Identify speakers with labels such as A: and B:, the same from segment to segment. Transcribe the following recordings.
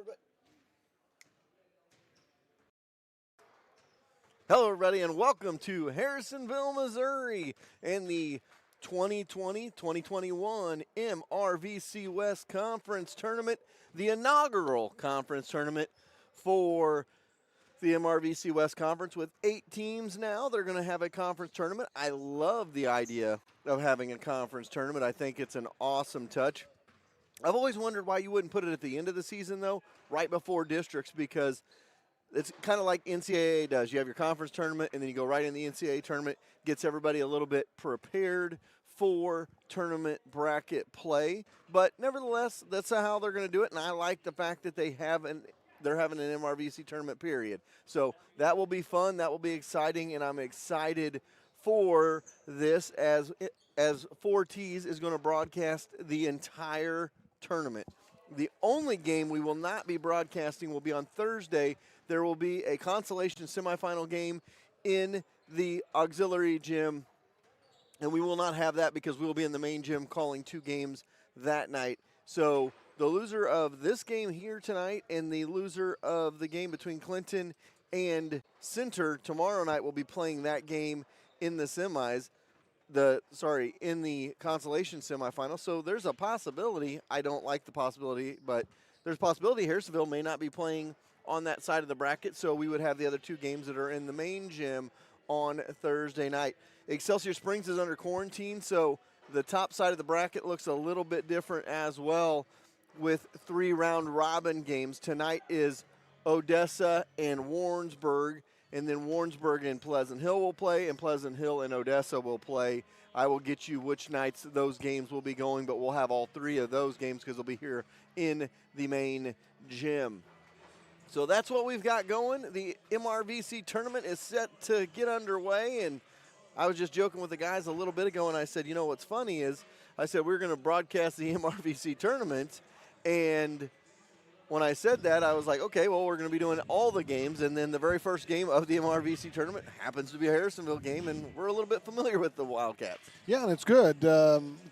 A: everybody. Hello, everybody, and welcome to Harrisonville, Missouri, in the 2020-2021 MRVC West Conference Tournament, the inaugural conference tournament for the MRVC West Conference with 8 teams now. They're going to have a conference tournament. I love the idea of having a conference tournament. I think it's an awesome touch. I've always wondered why you wouldn't put it at the end of the season, though, right before districts, because it's kind of like NCAA does. You have your conference tournament, and then you go right in the NCAA tournament. Gets everybody a little bit prepared for tournament bracket play. But nevertheless, that's how they're going to do it, and I like the fact that they're having an MRVC tournament period. So that will be fun. That will be exciting, and I'm excited for this as 4Ts is going to broadcast the entire tournament. The only game we will not be broadcasting will be on Thursday. There will be a consolation semifinal game in the auxiliary gym, and we will not have that because we will be in the main gym calling 2 games that night. So the loser of this game here tonight and the loser of the game between Clinton and Center tomorrow night will be playing that game in the semis. In the consolation semifinal. So there's a possibility. I don't like the possibility, but there's a possibility Harrisonville may not be playing on that side of the bracket, so we would have the other 2 games that are in the main gym on Thursday night. Excelsior Springs is under quarantine, so the top side of the bracket looks a little bit different as well with 3 round robin games. Tonight is Odessa and Warrensburg. And then Warrensburg and Pleasant Hill will play, and Pleasant Hill and Odessa will play. I will get you which nights those games will be going, but we'll have all 3 of those games because they'll be here in the main gym. So that's what we've got going. The MRVC tournament is set to get underway, and I was just joking with the guys a little bit ago, and I said, you know what's funny is I said we're going to broadcast the MRVC tournament, and when I said that, I was like, okay, well, we're going to be doing all the games, and then the very first game of the MRVC tournament happens to be a Harrisonville game, and we're a little bit familiar with the Wildcats.
B: Yeah, and it's good.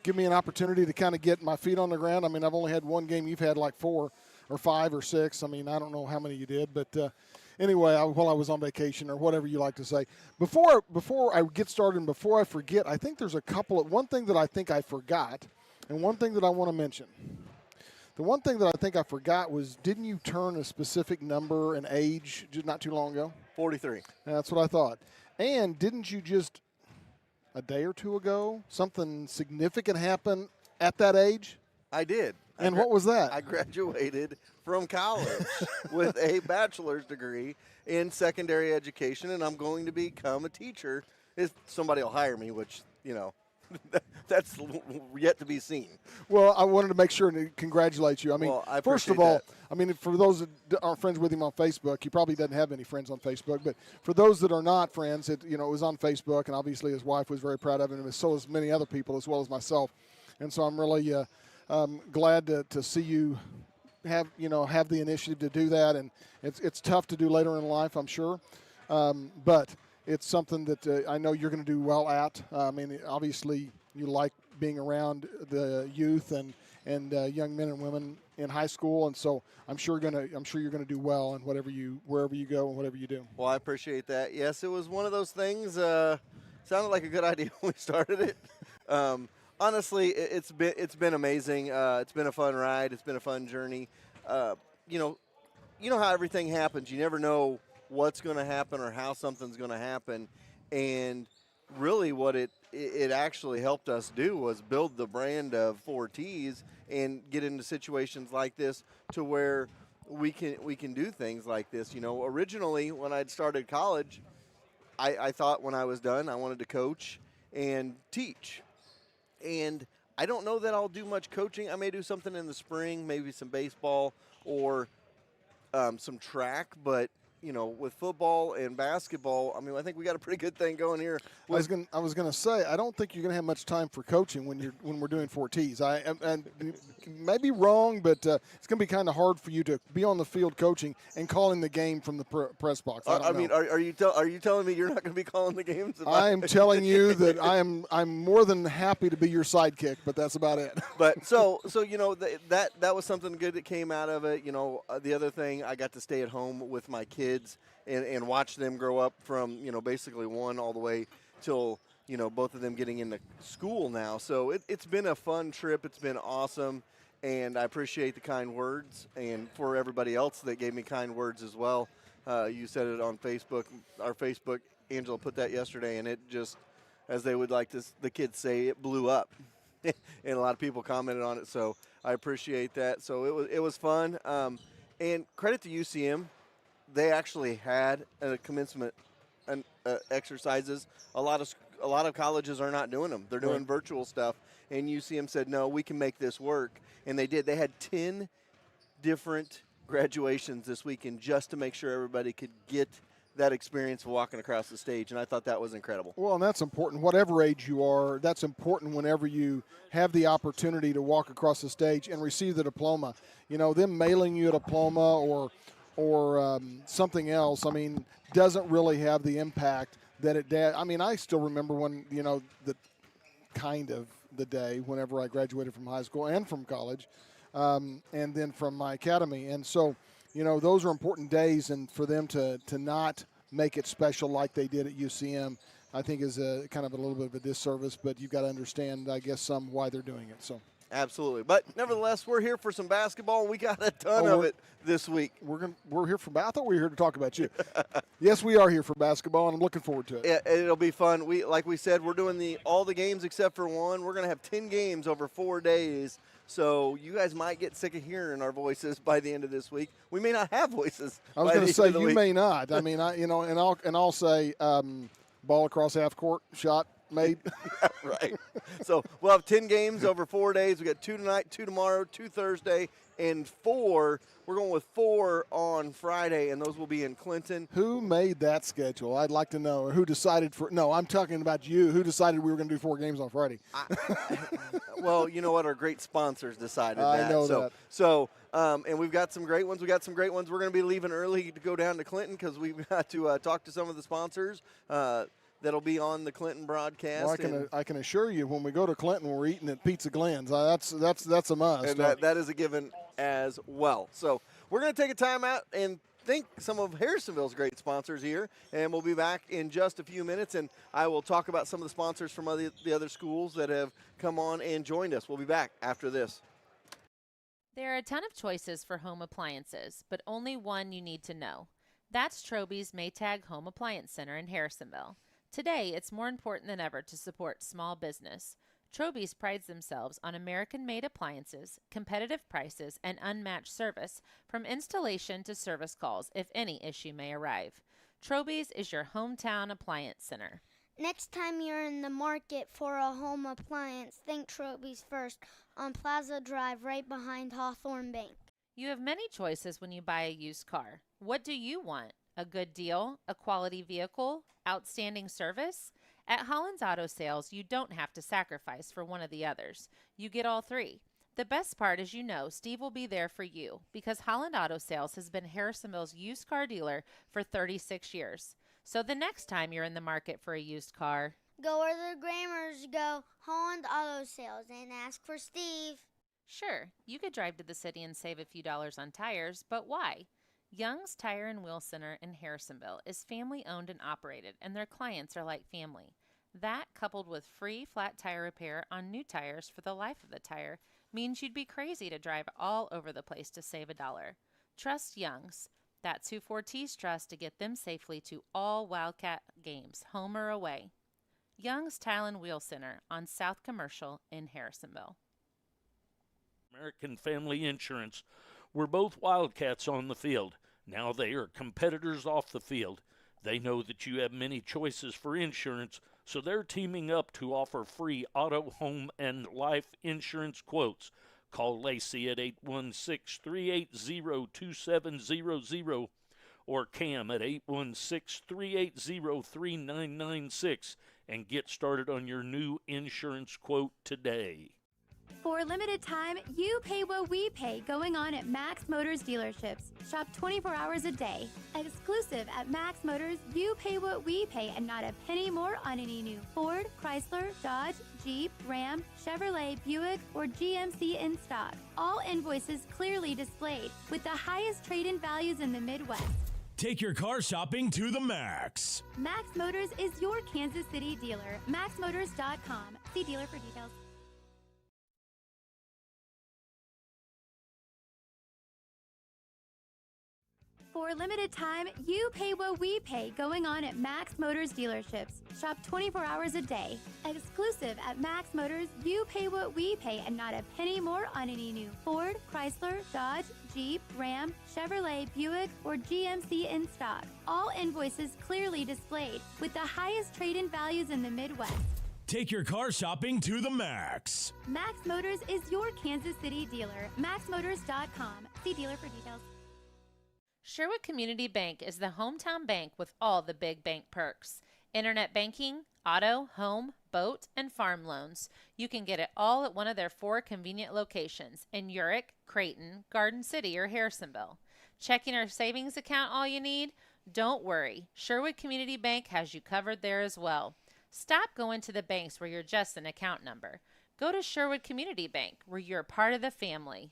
B: Give me an opportunity to kind of get my feet on the ground. I mean, I've only had one game. You've had like 4 or 5 or 6. I mean, I don't know how many you did, but anyway, while I was on vacation or whatever you like to say. Before I get started and before I forget, I think there's one thing that I think I forgot and one thing that I want to mention. The one thing that I think I forgot was, didn't you turn a specific number and age just not too long ago?
A: 43.
B: That's what I thought. And didn't you just a day or 2 ago, something significant happen at that age?
A: I did.
B: And what was that?
A: I graduated from college with a bachelor's degree in secondary education, and I'm going to become a teacher if somebody will hire me, which, you know, that's yet to be seen.
B: Well, I wanted to make sure and congratulate you. I mean,
A: I
B: first of all,
A: that.
B: I mean, for those that aren't friends with him on Facebook, he probably doesn't have any friends on Facebook. But for those that are not friends, it was on Facebook, and obviously his wife was very proud of him, and so as many other people as well as myself. And so I'm really glad to see you have the initiative to do that. And it's tough to do later in life, I'm sure, but it's something that I know you're going to do well at. I mean, obviously, you like being around the youth and young men and women in high school, and so I'm sure you're going to do well in wherever you go and whatever you do.
A: Well, I appreciate that. Yes, it was one of those things. Sounded like a good idea when we started it. Honestly, it's been amazing. It's been a fun ride. It's been a fun journey. You know how everything happens. You never know what's going to happen or how something's going to happen. And really what it actually helped us do was build the brand of 4Ts and get into situations like this to where we can do things like this. You know, originally when I'd started college, I thought when I was done I wanted to coach and teach. And I don't know that I'll do much coaching. I may do something in the spring, maybe some baseball or some track, but with football and basketball, I mean, I think we got a pretty good thing going here.
B: I was going to say, I don't think you're going to have much time for coaching when we're doing 4Ts. And may be wrong, but it's going to be kind of hard for you to be on the field coaching and calling the game from the press box.
A: I mean, are you telling me you're not going to be calling the games?
B: I'm telling you that I'm more than happy to be your sidekick, but that's about it.
A: But so that was something good that came out of it. The other thing, I got to stay at home with my kids and watch them grow up from basically one all the way till both of them getting into school now. So it's been a fun trip. It's been awesome, and I appreciate the kind words, and for everybody else that gave me kind words as well. You said it on Facebook, our Facebook. Angela put that yesterday, and it just, as they would like the kids say, it blew up. And a lot of people commented on it, so I appreciate that. So it was fun. And credit to UCM, they actually had a commencement exercises. A lot of colleges are not doing them. They're doing virtual stuff, and UCM said, no, we can make this work, and they did. They had 10 different graduations this weekend just to make sure everybody could get that experience of walking across the stage, and I thought that was incredible.
B: Well, and that's important. Whatever age you are, that's important whenever you have the opportunity to walk across the stage and receive the diploma. Them mailing you a diploma or something else, I mean, doesn't really have the impact that it did. I mean, I still remember when, the day whenever I graduated from high school and from college, and then from my academy. And so, those are important days, and for them to not make it special like they did at UCM, I think is a kind of a little bit of a disservice, but you've got to understand, I guess, why they're doing it. So.
A: Absolutely. But nevertheless, we're here for some basketball, and we got a ton of it this week.
B: We're here for – I thought we were here to talk about you. Yes, we are here for basketball, and I'm looking forward to it.
A: Yeah, it'll be fun. Like we said, we're doing all the games except for one. We're going to have 10 games over 4 days, so you guys might get sick of hearing our voices by the end of this week. We may not have voices.
B: I was going to say you may not. I mean, I'll say ball across half court, shot made.
A: Yeah, right. So we'll have 10 games over 4 days. We got 2 tonight, 2 tomorrow, 2 Thursday, and 4. We're going with 4 on Friday, and those will be in Clinton.
B: Who made that schedule? I'd like to know. Or who decided for – no, I'm talking about you. Who decided we were going to do 4 games on Friday?
A: Well, you know what? Our great sponsors decided that.
B: I know that.
A: So, and we've got some great ones. We're going to be leaving early to go down to Clinton because we've got to talk to some of the sponsors that'll be on the Clinton broadcast.
B: Well, I can assure you, when we go to Clinton, we're eating at Pizza Glenn's. That's a must.
A: And that is a given as well. So we're going to take a time out and thank some of Harrisonville's great sponsors here, and we'll be back in just a few minutes, and I will talk about some of the sponsors from the other schools that have come on and joined us. We'll be back after this.
C: There are a ton of choices for home appliances, but only one you need to know. That's Troby's Maytag Home Appliance Center in Harrisonville. Today, it's more important than ever to support small business. Troby's prides themselves on American-made appliances, competitive prices, and unmatched service, from installation to service calls if any issue may arrive. Troby's is your hometown appliance center.
D: Next time you're in the market for a home appliance, think Troby's first on Plaza Drive right behind Hawthorne Bank.
C: You have many choices when you buy a used car. What do you want? A good deal? A quality vehicle? Outstanding service? At Holland's Auto Sales, you don't have to sacrifice for one of the others. You get all three. The best part is Steve will be there for you because Holland Auto Sales has been Harrisonville's used car dealer for 36 years. So the next time you're in the market for a used car,
D: go where the Grammars go, Holland Auto Sales, and ask for Steve.
C: Sure, you could drive to the city and save a few dollars on tires, but why? Young's Tire and Wheel Center in Harrisonville is family-owned and operated, and their clients are like family. That, coupled with free flat tire repair on new tires for the life of the tire, means you'd be crazy to drive all over the place to save $1. Trust Young's. That's who 4Ts trust to get them safely to all Wildcat games, home or away. Young's Tire and Wheel Center on South Commercial in Harrisonville.
E: American Family Insurance. We're both Wildcats on the field. Now they are competitors off the field. They know that you have many choices for insurance, so they're teaming up to offer free auto, home, and life insurance quotes. Call Lacey at 816-380-2700 or Cam at 816-380-3996 and get started on your new insurance quote today.
F: For a limited time, you pay what we pay going on at Max Motors dealerships. Shop 24 hours a day. Exclusive at Max Motors, you pay what we pay and not a penny more on any new Ford, Chrysler, Dodge, Jeep, Ram, Chevrolet, Buick, or GMC in stock. All invoices clearly displayed with the highest trade-in values in the Midwest.
G: Take your car shopping to the max.
F: Max Motors is your Kansas City dealer. MaxMotors.com. See dealer for details. For a limited time, you pay what we pay going on at Max Motors dealerships. Shop 24 hours a day. Exclusive at Max Motors, you pay what we pay and not a penny more on any new Ford, Chrysler, Dodge, Jeep, Ram, Chevrolet, Buick, or GMC in stock. All invoices clearly displayed with the highest trade-in values in the Midwest.
G: Take your car shopping to the max.
F: Max Motors is your Kansas City dealer. MaxMotors.com. See dealer for details.
C: Sherwood Community Bank is the hometown bank with all the big bank perks. Internet banking, auto, home, boat, and farm loans. You can get it all at one of their 4 convenient locations in Urick, Creighton, Garden City, or Harrisonville. Checking or savings account all you need? Don't worry. Sherwood Community Bank has you covered there as well. Stop going to the banks where you're just an account number. Go to Sherwood Community Bank where you're part of the family.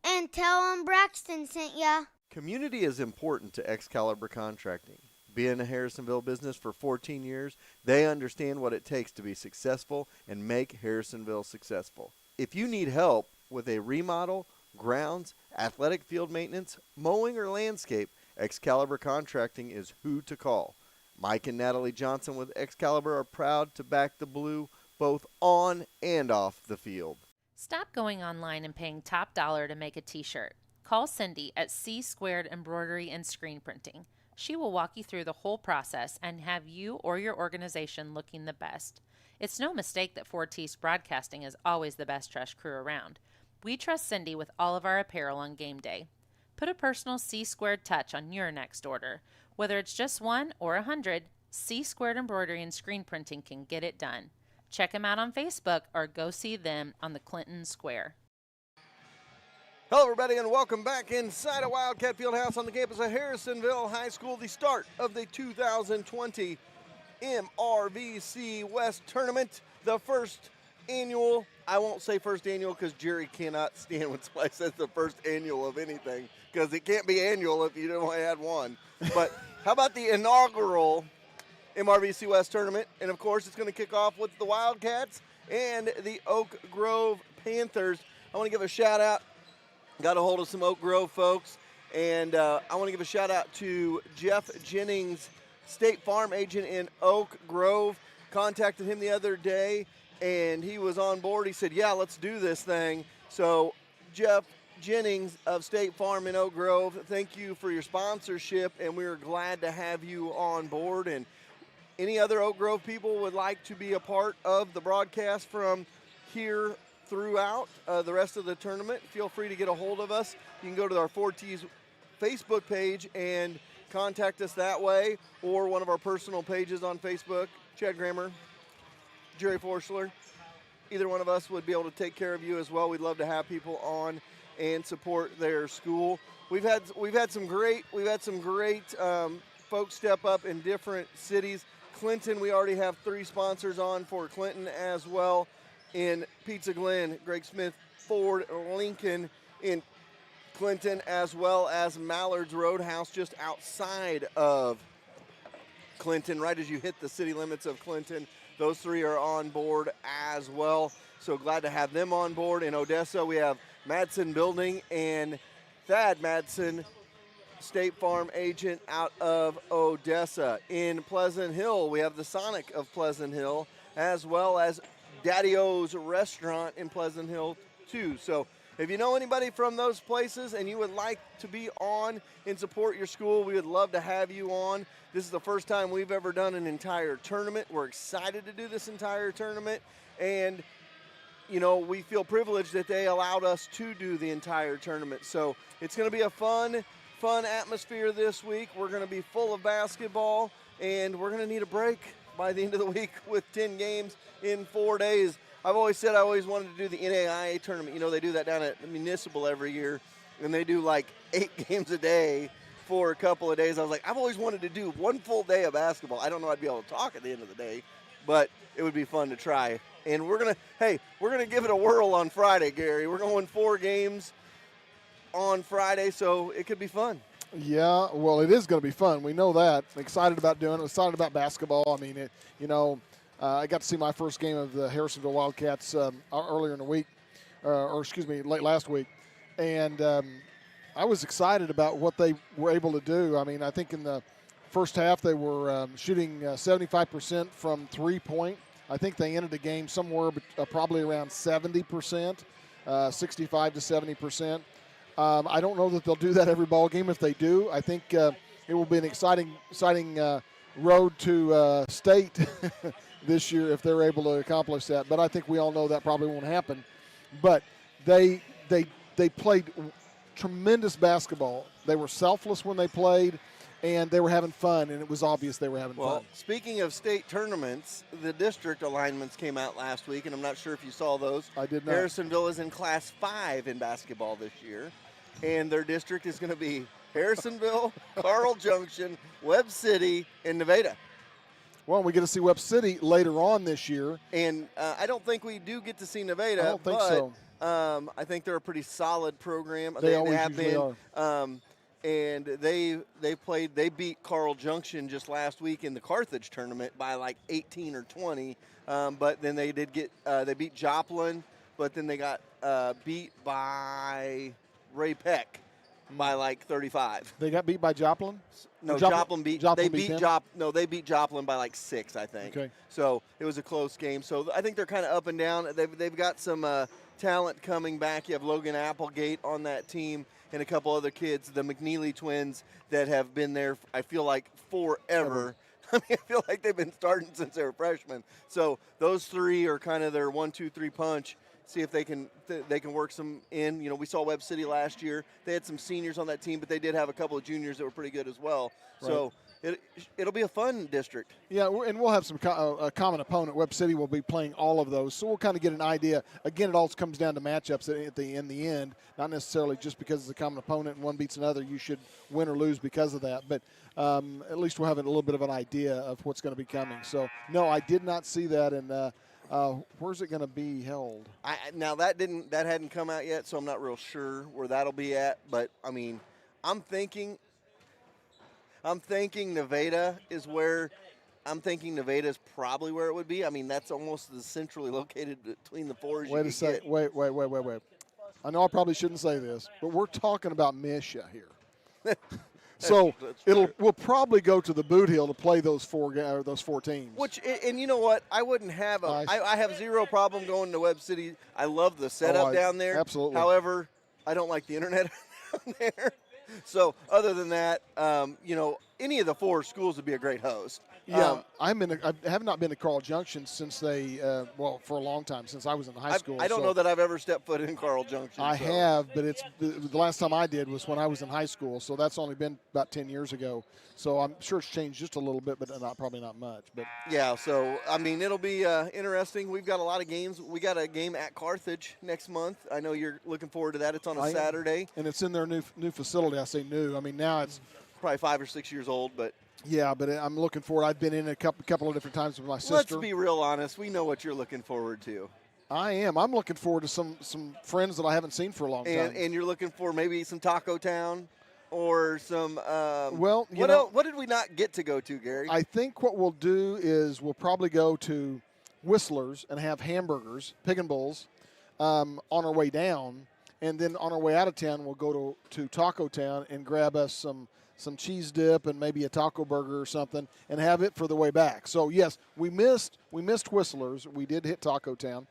D: And tell them Braxton sent ya.
A: Community is important to Excalibur Contracting. Being a Harrisonville business for 14 years, they understand what it takes to be successful and make Harrisonville successful. If you need help with a remodel, grounds, athletic field maintenance, mowing, or landscape, Excalibur Contracting is who to call. Mike and Natalie Johnson with Excalibur are proud to back the blue both on and off the field.
C: Stop going online and paying top dollar to make a t-shirt. Call Cindy at C Squared Embroidery and Screen Printing. She will walk you through the whole process and have you or your organization looking the best. It's no mistake that Fortis Broadcasting is always the best dressed crew around. We trust Cindy with all of our apparel on game day. Put a personal C Squared touch on your next order. Whether it's just 1 or 100, C Squared Embroidery and Screen Printing can get it done. Check them out on Facebook or go see them on the Clinton Square.
A: Hello, everybody, and welcome back inside a Wildcat Fieldhouse on the campus of Harrisonville High School. The start of the 2020 MRVC West Tournament, the first annual. I won't say first annual because Jerry cannot stand when somebody says the first annual of anything because it can't be annual if you don't add one. But how about the inaugural MRVC West Tournament? And, of course, it's going to kick off with the Wildcats and the Oak Grove Panthers. I want to give a shout-out. Got a hold of some Oak Grove folks, and I want to give a shout-out to Jeff Jennings, State Farm agent in Oak Grove. Contacted him the other day, and he was on board. He said, yeah, let's do this thing. So Jeff Jennings of State Farm in Oak Grove, thank you for your sponsorship, and we're glad to have you on board. And any other Oak Grove people would like to be a part of the broadcast from here throughout the rest of the tournament, feel free to get a hold of us. You can go to our 4T's Facebook page and contact us that way, or one of our personal pages on Facebook. Chad Grammer, Jerry Forschler, either one of us would be able to take care of you as well. We'd love to have people on and support their school. We've had some great folks step up in different cities. Clinton, we already have 3 sponsors on for Clinton as well. In Pizza Glen, Greg Smith, Ford, Lincoln in Clinton, as well as Mallard's Roadhouse just outside of Clinton, right as you hit the city limits of Clinton. Those 3 are on board as well. So glad to have them on board. In Odessa, we have Madsen Building and Thad Madsen, State Farm agent out of Odessa. In Pleasant Hill, we have the Sonic of Pleasant Hill, as well as Daddy O's Restaurant in Pleasant Hill, too. So if you know anybody from those places and you would like to be on and support your school, we would love to have you on. This is the first time we've ever done an entire tournament. We're excited to do this entire tournament. And, you know, we feel privileged that they allowed us to do the entire tournament. So it's going to be a fun fun atmosphere this week. We're going to be full of basketball, and we're going to need a break by the end of the week with 10 games in 4 days. I've always said I always wanted to do the NAIA tournament. You know, they do that down at the Municipal every year, and they do like 8 games a day for a couple of days. I was like, I've always wanted to do one full day of basketball. I don't know I'd be able to talk at the end of the day, but it would be fun to try. And we're going to give it a whirl on Friday, Gary. We're going 4 games on Friday, so it could be fun.
B: Yeah, well, it is going to be fun. We know that. I'm excited about doing it. Excited about basketball. I mean, I got to see my first game of the Harrisonville Wildcats earlier in the week, late last week. And I was excited about what they were able to do. I mean, I think in the first half they were shooting 75% from three-point. I think they ended the game somewhere probably around 70%, 65 to 70%. I don't know that they'll do that every ball game. If they do, I think it will be an exciting road to state this year if they're able to accomplish that. But I think we all know that probably won't happen. But they played tremendous basketball. They were selfless when they played, and they were having fun, and it was obvious they were having fun.
A: Well, speaking of state tournaments, the district alignments came out last week, and I'm not sure if you saw those.
B: I did not.
A: Harrisonville is in Class 5 in basketball this year, and their district is going to be Harrisonville, Carl Junction, Webb City, and Nevada.
B: Well, we get to see Webb City later on this year.
A: And I don't think we do get to see Nevada.
B: I don't think so.
A: I think they're a pretty solid program.
B: They
A: always have
B: usually
A: been. And they beat Carl Junction just last week in the Carthage tournament by like 18 or 20. But then they beat Joplin, but then they got beat by Ray Peck by like 35.
B: They got beat by Joplin?
A: No,
B: Joplin
A: beat
B: them?
A: They beat Joplin by like 6, I think.
B: Okay.
A: So it was a close game. So I think they're kind of up and down. They've got some talent coming back. You have Logan Applegate on that team and a couple other kids, the McNeely twins, that have been there, I feel like, forever. I mean, I feel like they've been starting since they were freshmen. So those 3 are kind of their 1-2-3 punch. See if they can work some in. You know, we saw Webb City last year. They had some seniors on that team, but they did have a couple of juniors that were pretty good as well. Right. So it'll be a fun district.
B: Yeah, and we'll have some a common opponent. Webb City will be playing all of those, so we'll kind of get an idea. Again, it all comes down to matchups in the end, not necessarily just because it's a common opponent and one beats another, you should win or lose because of that. But at least we'll have a little bit of an idea of what's going to be coming. So, no, I did not see that, and where's it going to be held?
A: Now that hadn't come out yet, so I'm not real sure where that'll be at. But I mean, I'm thinking Nevada is where. I'm thinking Nevada is probably where it would be. I mean, that's almost as centrally located between the 4 as you can get.
B: Wait. I know I probably shouldn't say this, but we're talking about MSHSAA here. So we'll probably go to the Boot Hill to play those 4 teams.
A: Which, and you know what, I wouldn't have I have zero problem going to Webb City. I love the setup down there.
B: Absolutely.
A: However, I don't like the internet down there. So other than that, any of the 4 schools would be a great host.
B: Yeah, I have not been to Carl Junction since for a long time, since I was in high school.
A: I don't know that I've ever stepped foot in Carl Junction.
B: I have, but the last time I did was when I was in high school, so that's only been about 10 years ago. So I'm sure it's changed just a little bit, but probably not much. But
A: yeah, so I mean, it'll be interesting. We've got a lot of games. We got a game at Carthage next month. I know you're looking forward to that. It's on a Saturday,
B: and it's in their new facility. I say new. I mean, now it's
A: probably 5 or 6 years old, but.
B: Yeah, but I'm looking forward. I've been in a couple of different times with my sister.
A: Let's be real honest. We know what you're looking forward to.
B: I am. I'm looking forward to some friends that I haven't seen for a long time.
A: And you're looking for maybe some Taco Town or some what did we not get to go to, Gary?
B: I think what we'll do is we'll probably go to Whistler's and have hamburgers, Pig and Bulls, on our way down. And then on our way out of town, we'll go to Taco Town and grab us some cheese dip and maybe a taco burger or something and have it for the way back. So, yes, we missed Whistler's. We did hit Taco Town.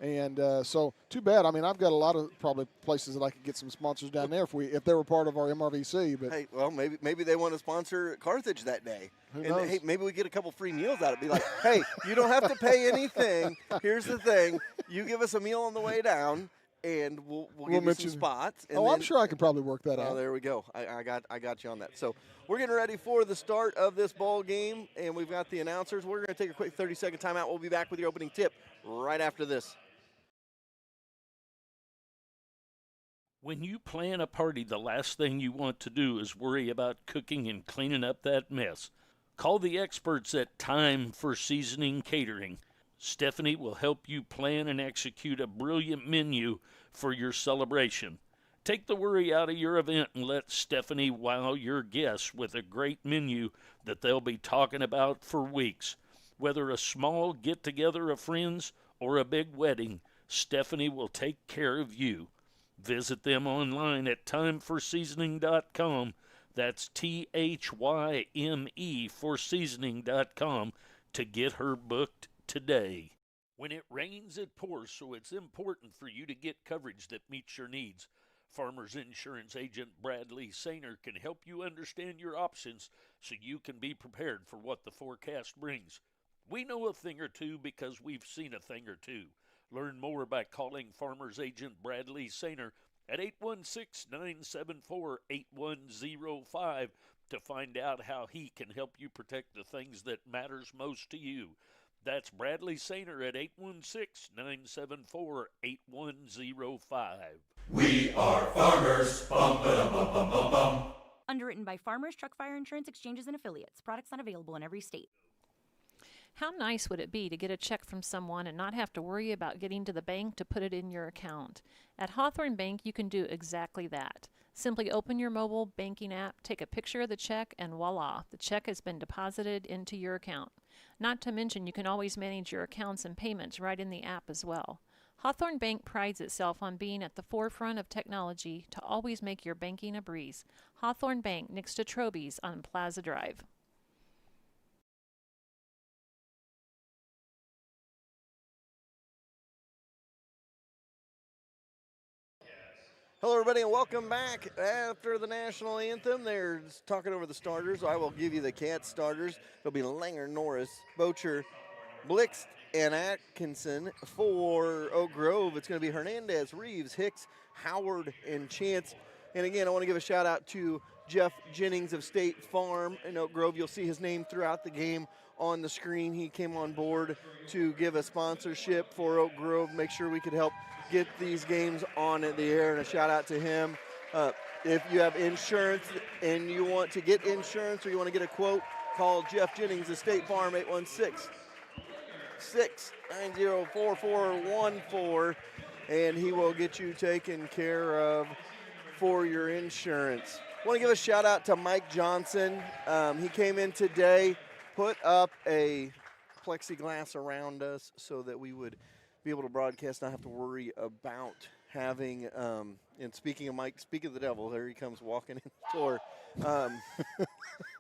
B: And so too bad. I mean, I've got a lot of probably places that I could get some sponsors down there if they were part of our MRVC. But
A: hey, well, maybe they want to sponsor Carthage that day.
B: Who knows?
A: Hey, maybe we get a couple free meals out of it. Be like, hey, you don't have to pay anything. Here's the thing. You give us a meal on the way down, and we'll give you
B: mention
A: some spots. And
B: I'm
A: then-
B: sure I could probably work that
A: Oh,
B: out.
A: there we go. I got you on that. So we're getting ready for the start of this ball game, and we've got the announcers. We're going to take a quick 30-second timeout. We'll be back with your opening tip right after this.
E: When you plan a party, the last thing you want to do is worry about cooking and cleaning up that mess. Call the experts at Time for Seasoning Catering. Stephanie will help you plan and execute a brilliant menu for your celebration. Take the worry out of your event and let Stephanie wow your guests with a great menu that they'll be talking about for weeks. Whether a small get-together of friends or a big wedding, Stephanie will take care of you. Visit them online at timeforseasoning.com. That's THYME for seasoning.com to get her booked today. When it rains, it pours, so it's important for you to get coverage that meets your needs. Farmers Insurance agent Bradley Sainer can help you understand your options so you can be prepared for what the forecast brings. We know a thing or two because we've seen a thing or two. Learn more by calling Farmers Agent Bradley Sainer at 816-974-8105 to find out how he can help you protect the things that matters most to you. That's Bradley Sainer at 816-974-8105.
H: We are farmers. Bum, ba-dum, bum, bum, bum, bum.
I: Underwritten by Farmers Truck Fire Insurance Exchanges and Affiliates. Products not available in every state.
C: How nice would it be to get a check from someone and not have to worry about getting to the bank to put it in your account? At Hawthorne Bank, you can do exactly that. Simply open your mobile banking app, take a picture of the check, and voila, the check has been deposited into your account. Not to mention, you can always manage your accounts and payments right in the app as well. Hawthorne Bank prides itself on being at the forefront of technology to always make your banking a breeze. Hawthorne Bank, next to Troby's on Plaza Drive.
A: Hello, everybody, and welcome back. After the national anthem, they're talking over the starters. I will give you the Cats starters. It'll be Langer, Norris, Bocher, Blixt, and Atkinson. For Oak Grove, it's going to be Hernandez, Reeves, Hicks, Howard, and Chance. And again, I want to give a shout out to Jeff Jennings of State Farm in Oak Grove. You'll see his name throughout the game on the screen. He came on board to give a sponsorship for Oak Grove, make sure we could help get these games on in the air, and a shout out to him. If you have insurance and you want to get insurance or you want to get a quote, call Jeff Jennings of State Farm, 816-690-4414, and he will get you taken care of for your insurance. I want to give a shout out to Mike Johnson. He came in today, put up a plexiglass around us so that we would be able to broadcast, not have to worry about having, and speaking of Mike, speak of the devil, there he comes walking in the door.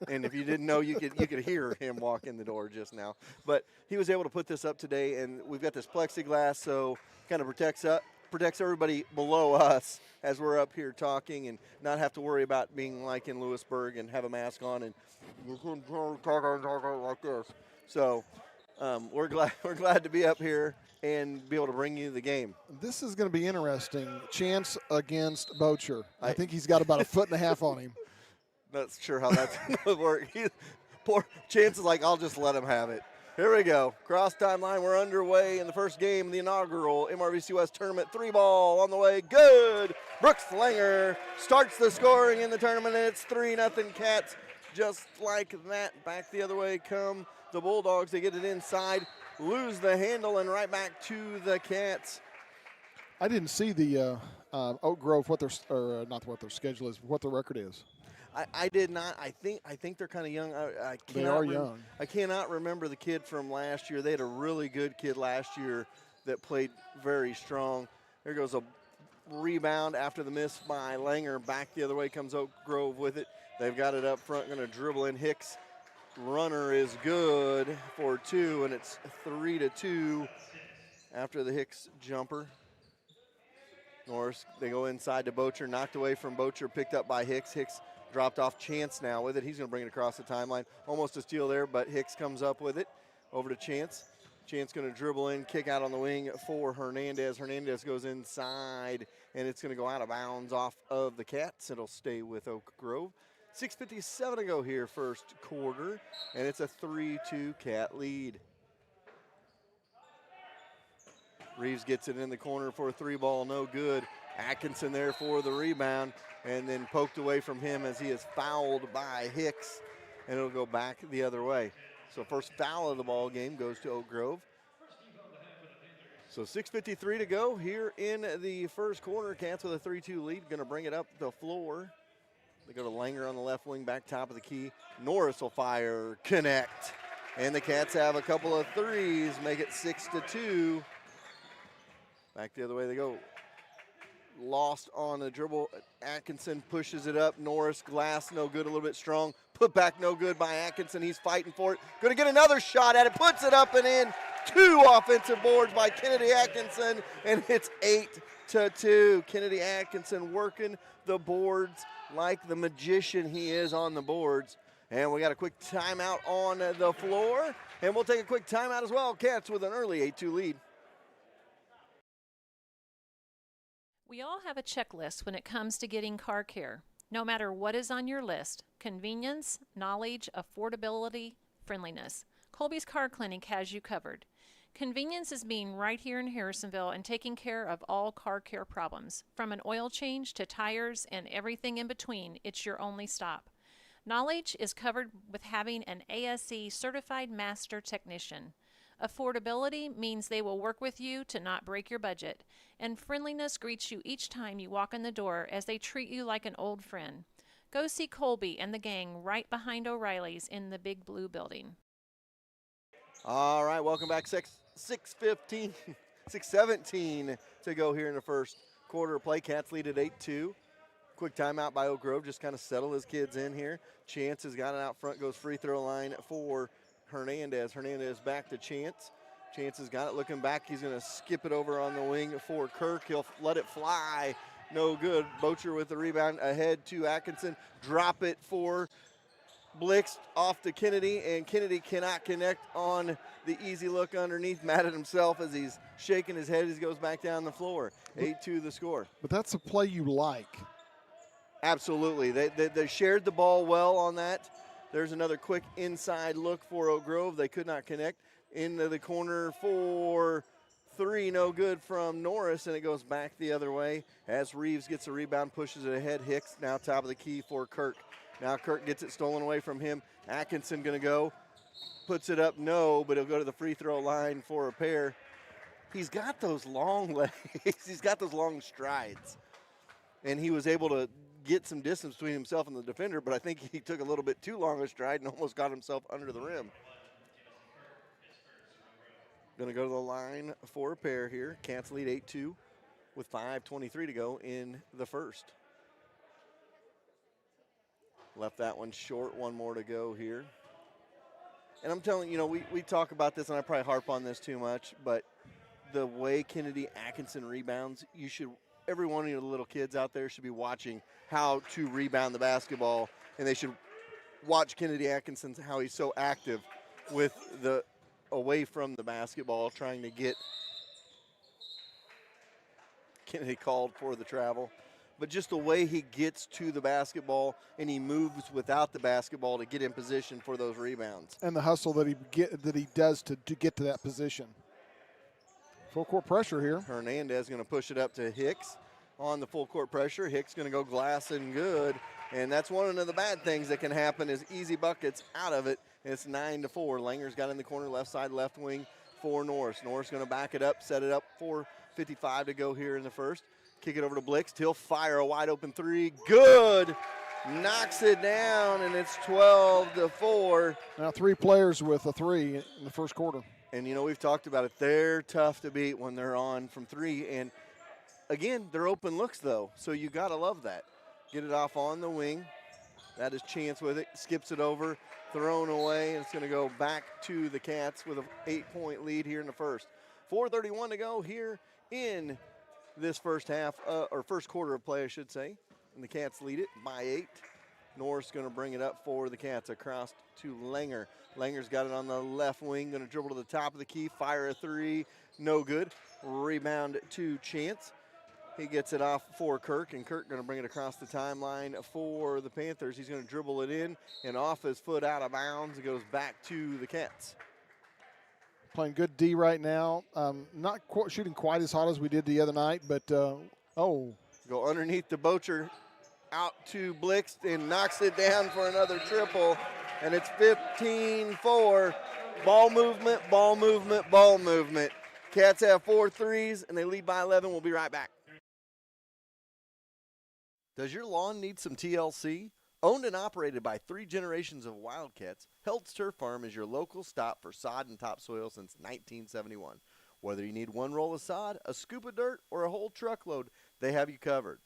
A: And if you didn't know, you could hear him walk in the door just now. But he was able to put this up today, and we've got this plexiglass, so kind of protects everybody below us as we're up here talking, and not have to worry about being like in Lewisburg and have a mask on and like this. So we're glad to be up here and be able to bring you the game.
B: This is going to be interesting. Chance against Bocher. I think he's got about a foot and a half on him.
A: Not sure how that's going to work. Poor Chance is like, I'll just let him have it. Here we go. Cross timeline. We're underway in the first game of the inaugural MRVC West Tournament. 3-ball on the way. Good. Brooks Langer starts the scoring in the tournament, and it's 3-0 Cats. Just like that. Back the other way come the Bulldogs. They get it inside, lose the handle, and right back to the Cats.
B: I didn't see the Oak Grove, not what their schedule is, but what their record is.
A: I did not. I think they're kind of young.
B: They are young.
A: I cannot remember the kid from last year. They had a really good kid last year that played very strong. There goes a rebound after the miss by Langer. Back the other way comes Oak Grove with it. They've got it up front, going to dribble in. Hicks runner is good for 2, and it's 3-2 after the Hicks jumper. Norris, they go inside to Bocher, knocked away from Bocher, picked up by Hicks. Hicks dropped off. Chance now with it. He's going to bring it across the timeline. Almost a steal there, but Hicks comes up with it. Over to Chance. Chance going to dribble in, kick out on the wing for Hernandez. Hernandez goes inside, and it's going to go out of bounds off of the Cats. It'll stay with Oak Grove. 6:57 to go here, first quarter, and it's a 3-2 Cat lead. Reeves gets it in the corner for a 3-ball, no good. Atkinson there for the rebound, and then poked away from him as he is fouled by Hicks, and it'll go back the other way. So first foul of the ball game goes to Oak Grove. So 6:53 to go here in the first quarter. Cats with a 3-2 lead, going to bring it up the floor. They go to Langer on the left wing, back top of the key. Norris will fire, connect. And the Cats have a couple of threes, make it 6-2. Back the other way they go. Lost on the dribble. Atkinson pushes it up. Norris, glass, no good, a little bit strong. Put back, no good by Atkinson. He's fighting for it. Going to get another shot at it. Puts it up and in. 2 offensive boards by Kennedy Atkinson, and it's 8-2. Kennedy Atkinson working the boards like the magician he is on the boards. And we got a quick timeout on the floor, and we'll take a quick timeout as well. Cats with an early 8-2 lead.
C: We all have a checklist when it comes to getting car care. No matter what is on your list, convenience, knowledge, affordability, friendliness, Colby's Car Clinic has you covered. Convenience is being right here in Harrisonville and taking care of all car care problems. From an oil change to tires and everything in between, it's your only stop. Knowledge is covered with having an ASE certified master technician. Affordability means they will work with you to not break your budget. And friendliness greets you each time you walk in the door as they treat you like an old friend. Go see Colby and the gang right behind O'Reilly's in the big blue building.
A: All right, welcome back. 6:17 to go here in the first quarter of play. Cats lead at 8-2. Quick timeout by Oak Grove, just kind of settle his kids in here. Chance has got it out front, goes free throw line for Hernandez. Hernandez back to Chance. Chance has got it, looking back. He's going to skip it over on the wing for Kirk. He'll let it fly. No good. Bocher with the rebound ahead to Atkinson. Drop it for Blix off to Kennedy, and Kennedy cannot connect on the easy look underneath. Mad at himself as he's shaking his head as he goes back down the floor. 8-2 the score.
B: But that's a play you like.
A: Absolutely. They shared the ball well on that. There's another quick inside look for Oak Grove. They could not connect. Into the corner for 3, no good from Norris, and it goes back the other way as Reeves gets a rebound, pushes it ahead. Hicks now top of the key for Kirk. Now Kirk gets it stolen away from him. Atkinson going to go, puts it up, no, but he'll go to the free throw line for a pair. He's got those long legs. He's got those long strides. And he was able to get some distance between himself and the defender, but I think he took a little bit too long a stride and almost got himself under the rim. Going to go to the line for a pair here. Cats lead 8-2 with 5:23 to go in the first. Left that one short, one more to go here. And I'm telling you, we talk about this, and I probably harp on this too much, but the way Kennedy Atkinson rebounds, every one of your little kids out there should be watching how to rebound the basketball, and they should watch Kennedy Atkinson, how he's so active with the away from the basketball, trying to get Kennedy called for the travel. But just the way he gets to the basketball and he moves without the basketball to get in position for those rebounds.
B: And the hustle that he does to get to that position. Full court pressure here.
A: Hernandez going to push it up to Hicks on the full court pressure. Hicks going to go glass and good. And that's one of the bad things that can happen is easy buckets out of it. And it's 9-4. Langer's got in the corner, left side, left wing for Norris. Norris going to back it up, set it up for 55 to go here in the first. Kick it over to Blix. He'll fire a wide open 3. Good. Knocks it down, and it's 12-4.
B: Now 3 players with a 3 in the first quarter.
A: And, we've talked about it. They're tough to beat when they're on from 3. And, again, they're open looks, though. So you got to love that. Get it off on the wing. That is Chance with it. Skips it over. Thrown away. And it's going to go back to the Cats with an 8-point lead here in the first. 4:31 to go here in this first half, or first quarter of play, I should say. And the Cats lead it by 8. Norris going to bring it up for the Cats across to Langer. Langer's got it on the left wing, going to dribble to the top of the key, fire a three, no good. Rebound to Chance. He gets it off for Kirk, and Kirk going to bring it across the timeline for the Panthers. He's going to dribble it in, and off his foot out of bounds. It goes back to the Cats.
B: Playing good D right now. Not shooting quite as hot as we did the other night, but
A: Go underneath the Bocher, out to Blix, and knocks it down for another triple, and it's 15-4. Ball movement, ball movement, ball movement. Cats have 4 threes, and they lead by 11. We'll be right back. Does your lawn need some TLC? Owned and operated by 3 generations of Wildcats, Heltz Turf Farm is your local stop for sod and topsoil since 1971. Whether you need 1 roll of sod, a scoop of dirt, or a whole truckload, they have you covered.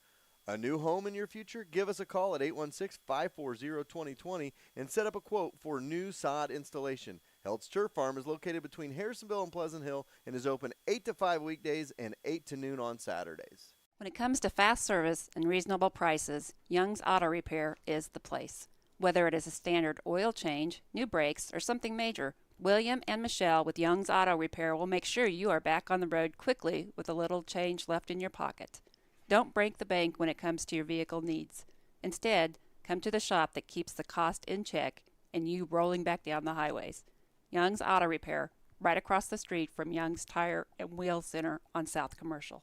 A: A new home in your future? Give us a call at 816-540-2020 and set up a quote for new sod installation. Heltz Turf Farm is located between Harrisonville and Pleasant Hill and is open 8 to 5 weekdays and 8 to noon on Saturdays.
J: When it comes to fast service and reasonable prices, Young's Auto Repair is the place. Whether it is a standard oil change, new brakes, or something major, William and Michelle with Young's Auto Repair will make sure you are back on the road quickly with a little change left in your pocket. Don't break the bank when it comes to your vehicle needs. Instead, come to the shop that keeps the cost in check and you rolling back down the highways. Young's Auto Repair, right across the street from Young's Tire and Wheel Center on South Commercial.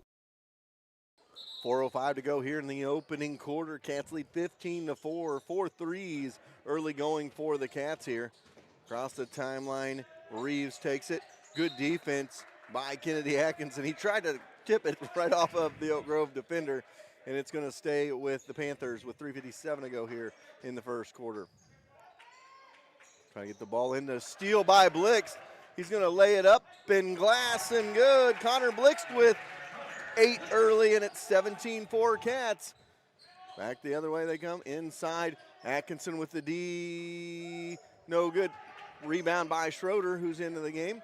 A: 4:05 to go here in the opening quarter. Cats lead 15-4. 4 threes early going for the Cats here. Across the timeline, Reeves takes it. Good defense by Kennedy Atkinson. He tried to tip it right off of the Oak Grove defender, and it's going to stay with the Panthers with 3:57 to go here in the first quarter. Trying to get the ball in. The steal by Blix. He's going to lay it up and glass and good. Connor Blix with 8 early, and it's 17-4 Cats. Back the other way they come. Inside, Atkinson with the D. No good. Rebound by Schroeder, who's into the game.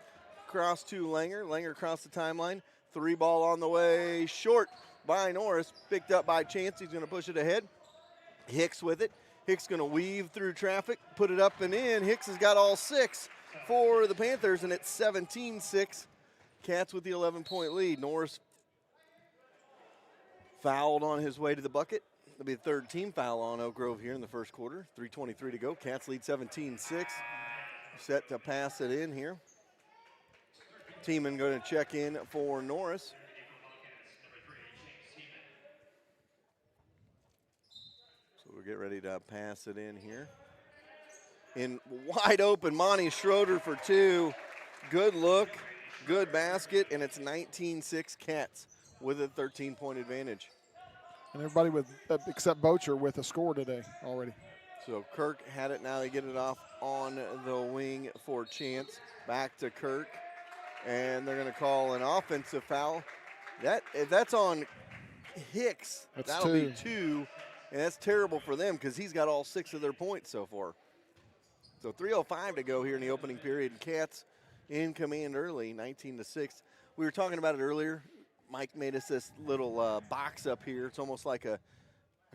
A: Cross to Langer. Langer across the timeline. 3 ball on the way. Short by Norris. Picked up by Chance. He's going to push it ahead. Hicks with it. Hicks going to weave through traffic, put it up and in. Hicks has got all 6 for the Panthers, and it's 17-6. Cats with the 11-point lead. Norris fouled on his way to the bucket. It'll be the 3rd team foul on Oak Grove here in the first quarter. 3:23 to go. Cats lead 17-6. Set to pass it in here. Teeman going to check in for Norris. So we'll get ready to pass it in here. In wide open, Monty Schroeder for 2. Good look, good basket, and it's 19-6 Cats with a 13-point advantage.
B: And everybody with except Bocher with a score today already.
A: So Kirk had it. Now they get it off on the wing for Chance. Back to Kirk. And they're going to call an offensive foul. If that's on Hicks, that'll be 2. And that's terrible for them because he's got all 6 of their points so far. So 3:05 to go here in the opening period. Cats in command early, 19-6. We were talking about it earlier. Mike made us this little box up here. It's almost like I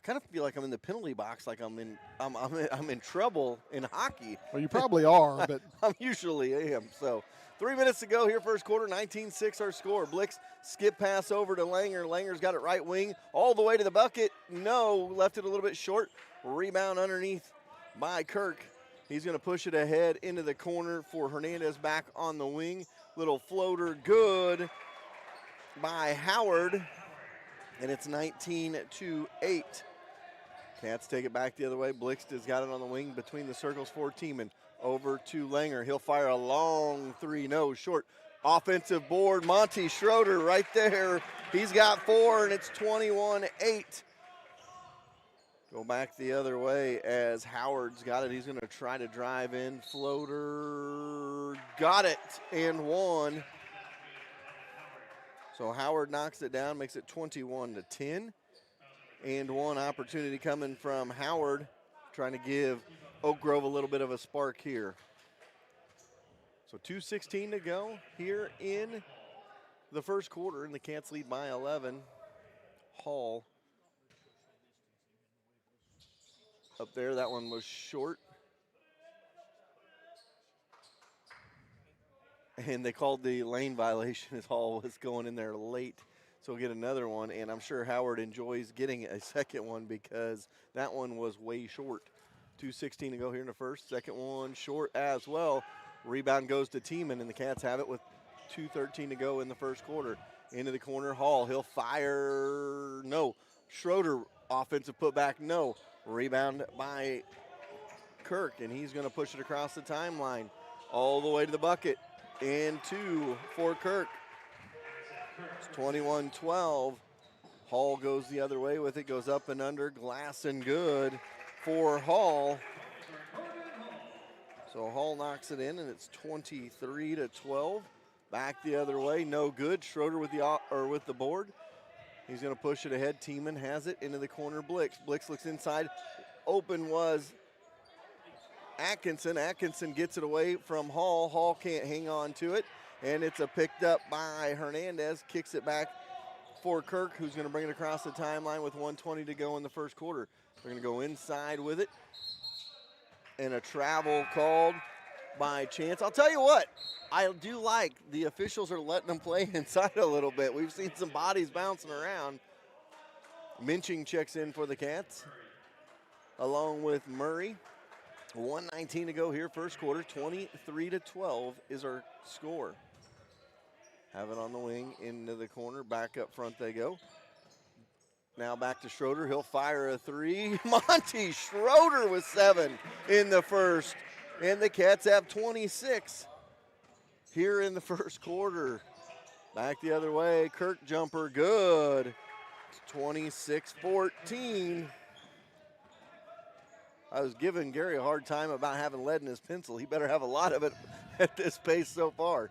A: kind of feel like I'm in the penalty box, like I'm in trouble in hockey.
B: Well, you probably are, but
A: I'm usually am. So 3 minutes to go here, first quarter, 19-6 our score. Blix skip pass over to Langer. Langer's got it right wing all the way to the bucket. No, left it a little bit short. Rebound underneath by Kirk. He's going to push it ahead into the corner for Hernandez back on the wing. Little floater, good by Howard, and it's 19-8. Cats take it back the other way. Blix has got it on the wing between the circles for Teeman. Over to Langer. He'll fire a long 3. No, short. Offensive board. Monty Schroeder right there. He's got 4, and it's 21-8. Go back the other way as Howard's got it. He's going to try to drive in. Floater. Got it and 1. So Howard knocks it down, makes it 21-10. And 1 opportunity coming from Howard, trying to give Oak Grove a little bit of a spark here. So 2:16 to go here in the first quarter, and the Cats lead by 11. Hall up there. That one was short. And they called the lane violation as Hall was going in there late. So we'll get another one, and I'm sure Howard enjoys getting a second one because that one was way short. 2:16 to go here in the first. Second one short as well. Rebound goes to Tiemann, and the Cats have it with 2:13 to go in the first quarter. Into the corner, Hall. He'll fire. No. Schroeder, offensive putback. No. Rebound by Kirk, and he's going to push it across the timeline all the way to the bucket. And 2 for Kirk. It's 21-12. Hall goes the other way with it, goes up and under, glass and good for Hall. So Hall knocks it in, and it's 23-12. Back the other way, no good. Schroeder with the board. He's going to push it ahead. Tiemann has it into the corner. Blix looks inside. Open was Atkinson. Atkinson gets it away from Hall. Hall can't hang on to it, and it's picked up by Hernandez. Kicks it back for Kirk, who's going to bring it across the timeline with 1:20 to go in the first quarter. They're going to go inside with it, and a travel called by Chance. I'll tell you what, I do like the officials are letting them play inside a little bit. We've seen some bodies bouncing around. Minching checks in for the Cats, along with Murray. 1:19 to go here, first quarter. 23-12 is our score. Have it on the wing, into the corner, back up front they go. Now back to Schroeder. He'll fire a three. Monty Schroeder with 7 in the first. And the Cats have 26 here in the first quarter. Back the other way. Kirk jumper, good. 26-14. I was giving Gary a hard time about having lead in his pencil. He better have a lot of it at this pace so far.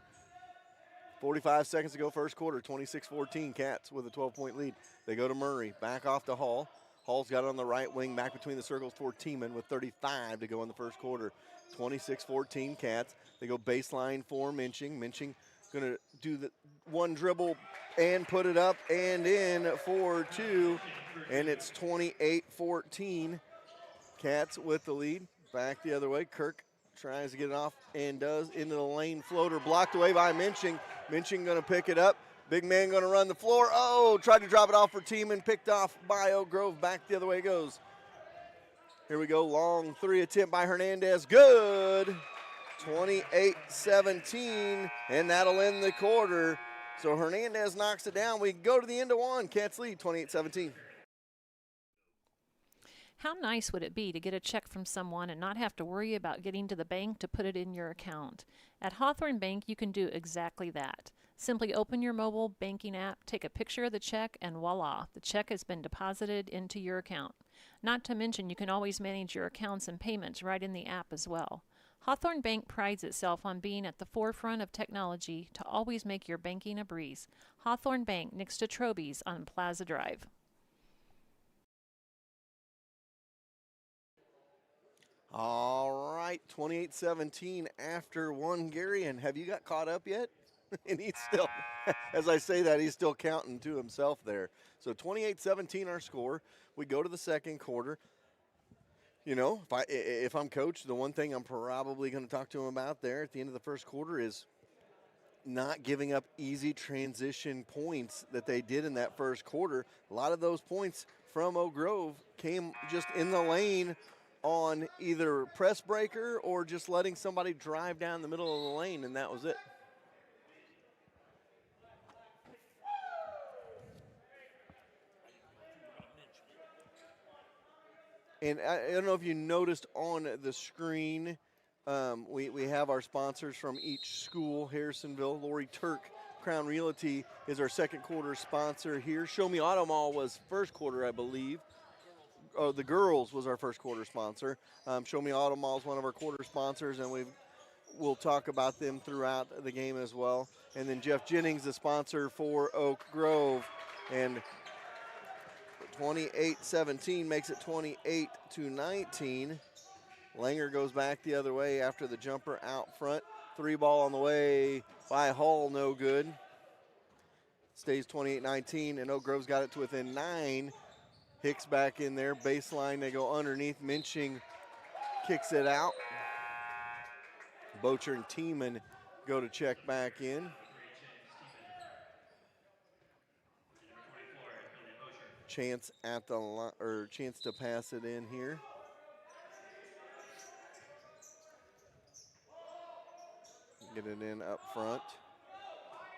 A: 45 seconds to go, first quarter, 26-14, Cats with a 12-point lead. They go to Murray, back off to Hall. Hall's got it on the right wing, back between the circles for Tiemann with 35 to go in the first quarter. 26-14, Cats. They go baseline for Minching. Minching going to do the one dribble and put it up and in for 2, and it's 28-14. Cats with the lead. Back the other way. Kirk tries to get it off and does into the lane. Floater blocked away by Minching. Minching going to pick it up. Big man going to run the floor. Oh, tried to drop it off for Tiemann. Picked off by Oak Grove. Back the other way it goes. Here we go. Long 3 attempt by Hernandez. Good. 28-17. And that'll end the quarter. So Hernandez knocks it down. We go to the end of 1. Cats lead 28-17.
K: How nice would it be to get a check from someone and not have to worry about getting to the bank to put it in your account? At Hawthorne Bank, you can do exactly that. Simply open your mobile banking app, take a picture of the check, and voila, the check has been deposited into your account. Not to mention, you can always manage your accounts and payments right in the app as well. Hawthorne Bank prides itself on being at the forefront of technology to always make your banking a breeze. Hawthorne Bank, next to Troby's on Plaza Drive.
A: All right, 28-17 after 1, Gary. And have you got caught up yet? And he's still, as I say that, he's still counting to himself there. So 28-17 our score. We go to the second quarter. You know, if I'm coach, the one thing I'm probably going to talk to him about there at the end of the first quarter is not giving up easy transition points that they did in that first quarter. A lot of those points from Oak Grove came just in the lane on either press breaker or just letting somebody drive down the middle of the lane, and that was it. And I don't know if you noticed on the screen, we have our sponsors from each school. Harrisonville, Lori Turk, Crown Realty is our second quarter sponsor here. Show Me Auto Mall was first quarter, I believe. Oh, the girls was our first quarter sponsor. Show Me Auto Mall is one of our quarter sponsors, and we'll talk about them throughout the game as well. And then Jeff Jennings, the sponsor for Oak Grove. And 28-17 makes it 28-19. Langer goes back the other way after the jumper out front. 3 ball on the way by Hall, no good. Stays 28-19, and Oak Grove's got it to within 9. Hicks back in there, baseline, they go underneath. Minching kicks it out. Bocher and Tiemann go to check back in. Chance at the line, or chance to pass it in here. Get it in up front.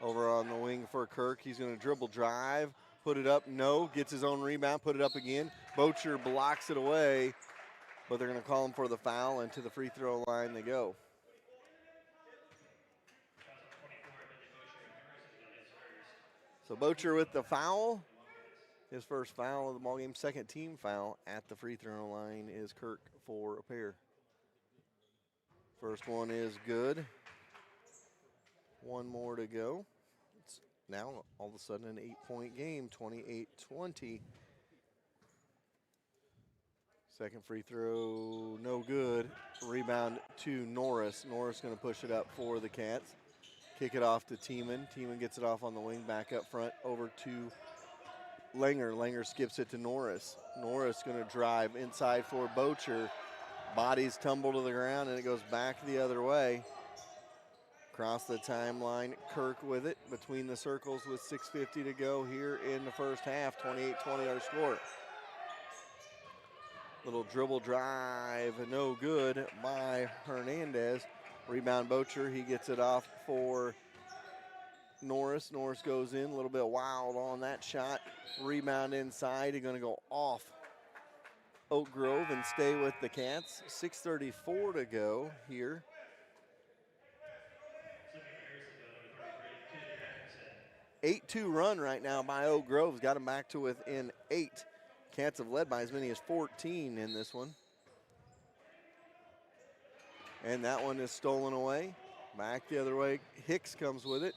A: Over on the wing for Kirk. He's going to dribble drive, put it up. No, gets his own rebound, put it up again. Bocher blocks it away, but they're going to call him for the foul, and to the free throw line they go. So Bocher with the foul. His first foul of the ballgame, second team foul at the free throw line is Kirk for a pair. First one is good. One more to go. It's now all of a sudden an 8-point game, 28-20. Second free throw, no good. Rebound to Norris. Norris going to push it up for the Cats. Kick it off to Tiemann. Tiemann gets it off on the wing, back up front, over to Langer. Langer skips it to Norris. Norris going to drive inside for Bocher. Bodies tumble to the ground, and it goes back the other way. Across the timeline, Kirk with it between the circles with 6:50 to go here in the first half. 28-20 our score. Little dribble drive, no good by Hernandez. Rebound Bocher, he gets it off for Norris. Norris goes in, a little bit wild on that shot. Rebound inside, he's going to go off Oak Grove and stay with the Cats. 6:34 to go here. 8-2 run right now by Oak Grove's got them back to within 8. Cats have led by as many as 14 in this one. And that one is stolen away. Back the other way. Hicks comes with it,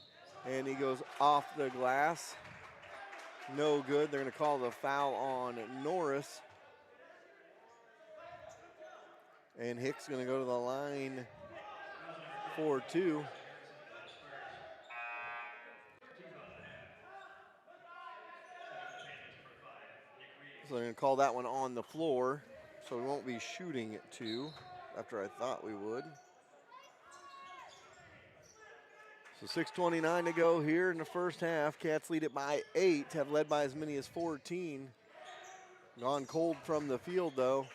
A: and he goes off the glass. No good. They're going to call the foul on Norris. And Hicks going to go to the line for 2. So they're going to call that one on the floor. So we won't be shooting at 2 after I thought we would. So 6:29 to go here in the first half. Cats lead it by 8, have led by as many as 14. Gone cold from the field though.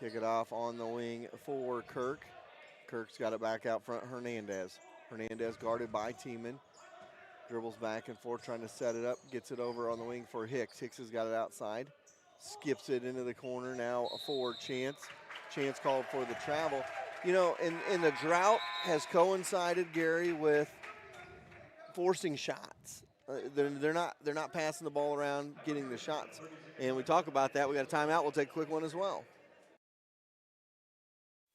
A: Kick it off on the wing for Kirk. Kirk's got it back out front, Hernandez. Hernandez guarded by Tiemann. Dribbles back and forth, trying to set it up. Gets it over on the wing for Hicks. Hicks has got it outside. Skips it into the corner now for Chance. Chance called for the travel. You know, and the drought has coincided, Gary, with forcing shots. They're not passing the ball around, getting the shots. And we talk about that. We got a timeout. We'll take a quick one as well.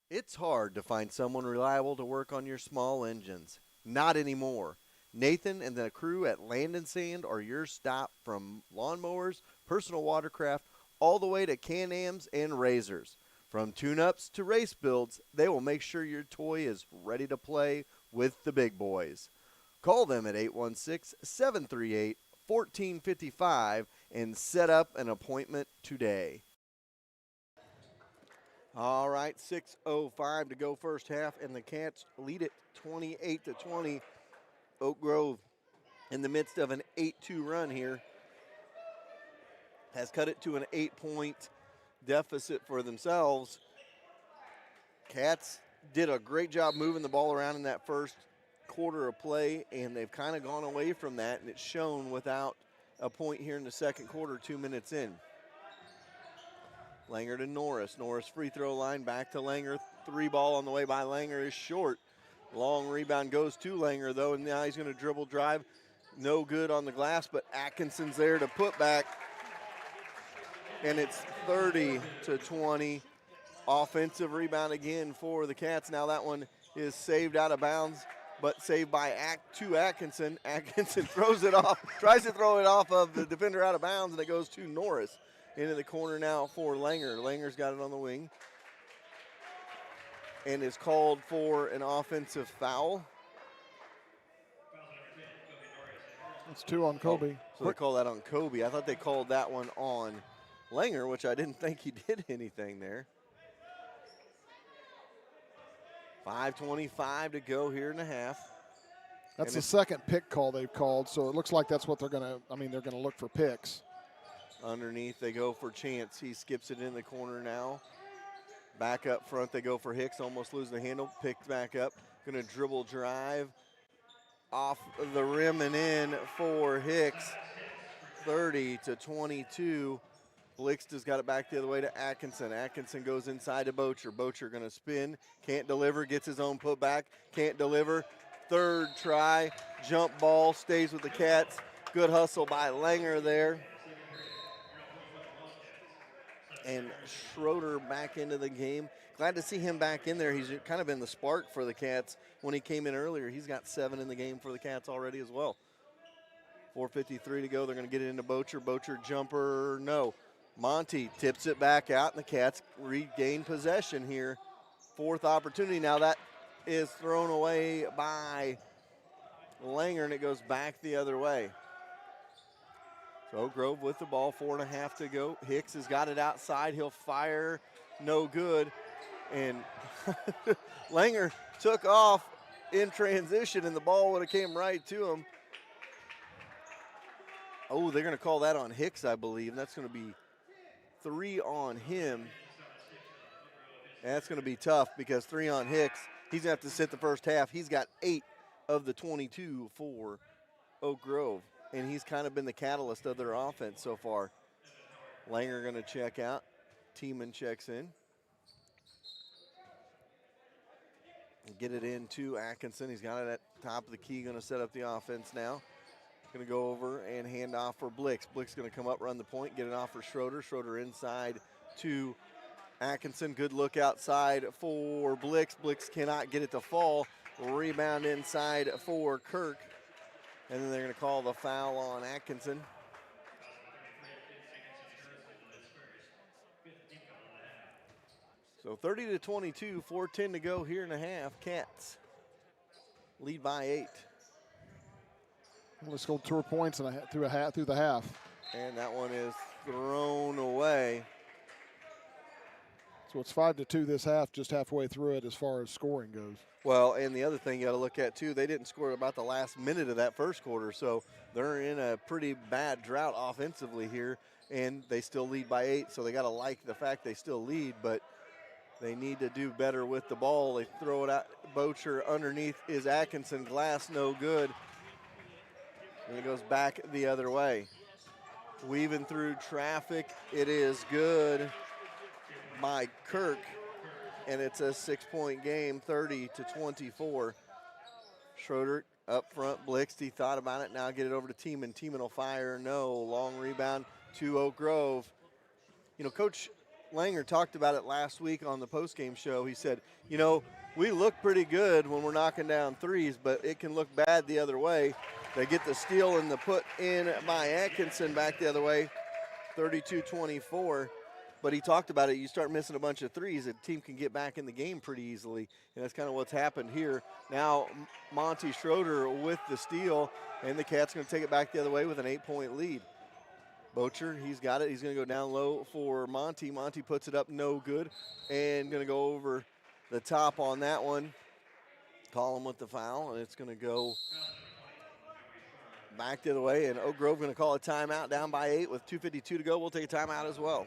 A: It's hard to find someone reliable to work on your small engines. Not anymore. Nathan and the crew at Land and Sand are your stop from lawnmowers, personal watercraft, all the way to Can-Ams and razors. From tune-ups to race builds, they will make sure your toy is ready to play with the big boys. Call them at 816-738-1455 and set up an appointment today. All right, 6:05 to go first half, and the Cats lead it 28-20. Oak Grove, in the midst of an 8-2 run here, has cut it to an 8-point deficit for themselves. Cats did a great job moving the ball around in that first quarter of play, and they've kind of gone away from that, and it's shown without a point here in the second quarter, 2 minutes in. Langer to Norris. Norris free throw line, back to Langer. 3 ball on the way by Langer is short. Long rebound goes to Langer, though, and now he's going to dribble drive. No good on the glass, but Atkinson's there to put back. And it's 30-20. Offensive rebound again for the Cats. Now that one is saved out of bounds, but saved by Atkinson. Atkinson throws it off, tries to throw it off of the defender out of bounds, and it goes to Norris. Into the corner now for Langer. Langer's got it on the wing. And is called for an offensive foul.
B: It's 2 on Kobe.
A: So they call that on Kobe. I thought they called that one on Langer, which I didn't think he did anything there. 5:25 to go here in the half.
B: That's the second pick call they've called, so it looks like that's what they're going to, they're going to look for picks.
A: Underneath, they go for Chance. He skips it in the corner now. Back up front, they go for Hicks, almost losing the handle. Picked back up, going to dribble drive. Off the rim and in for Hicks. 30-22. Blixta's got it back the other way to Atkinson. Atkinson goes inside to Bocher. Bocher going to spin. Can't deliver. Gets his own putback. Can't deliver. Third try. Jump ball. Stays with the Cats. Good hustle by Langer there. And Schroeder back into the game. Glad to see him back in there. He's kind of been the spark for the Cats when he came in earlier. He's got 7 in the game for the Cats already as well. 4:53 to go. They're going to get it into Bocher. Bocher jumper, no. Monty tips it back out, and the Cats regain possession here. 4th opportunity. Now that is thrown away by Langer, and it goes back the other way. So Oak Grove with the ball, 4.5 to go. Hicks has got it outside. He'll fire, no good. And Langer took off in transition, and the ball would have came right to him. Oh, they're going to call that on Hicks, I believe. And that's going to be 3 on him. And that's going to be tough because 3 on Hicks. He's going to have to sit the first half. He's got 8 of the 22 for Oak Grove. And he's kind of been the catalyst of their offense so far. Langer going to check out. Tiemann checks in. Get it in to Atkinson. He's got it at top of the key. Going to set up the offense now. Going to go over and hand off for Blix. Blix going to come up, run the point, get it off for Schroeder. Schroeder inside to Atkinson. Good look outside for Blix. Blix cannot get it to fall. Rebound inside for Kirk. And then they're going to call the foul on Atkinson. So 30-22, 4:10 to go here in the half. Cats lead by 8.
B: Let's go 2 points through the half.
A: And that one is thrown away.
B: So it's 5-2 this half, just halfway through it as far as scoring goes.
A: Well, and the other thing you got to look at, too, they didn't score about the last minute of that first quarter, so they're in a pretty bad drought offensively here, and they still lead by 8, so they got to like the fact they still lead, but they need to do better with the ball. They throw it out. Bocher underneath is Atkinson. Glass no good. And it goes back the other way. Weaving through traffic. It is good by Kirk. And it's a 6-point game, 30-24. Schroeder up front, blitzed. He thought about it. Now get it over to Tiemann. Tiemann will fire. No. Long rebound to Oak Grove. You know, Coach Langer talked about it last week on the postgame show. He said, you know, we look pretty good when we're knocking down threes, but it can look bad the other way. They get the steal and the put in by Atkinson back the other way, 32-24. But he talked about it. You start missing a bunch of threes, a team can get back in the game pretty easily, and that's kind of what's happened here. Now Monty Schroeder with the steal, and the Cats going to take it back the other way with an 8-point lead. Bocher, he's got it. He's going to go down low for Monty. Monty puts it up, no good, and going to go over the top on that one. Call him with the foul, and it's going to go back the other way, and Oak Grove going to call a timeout down by 8 with 2:52 to go. We'll take a timeout as well.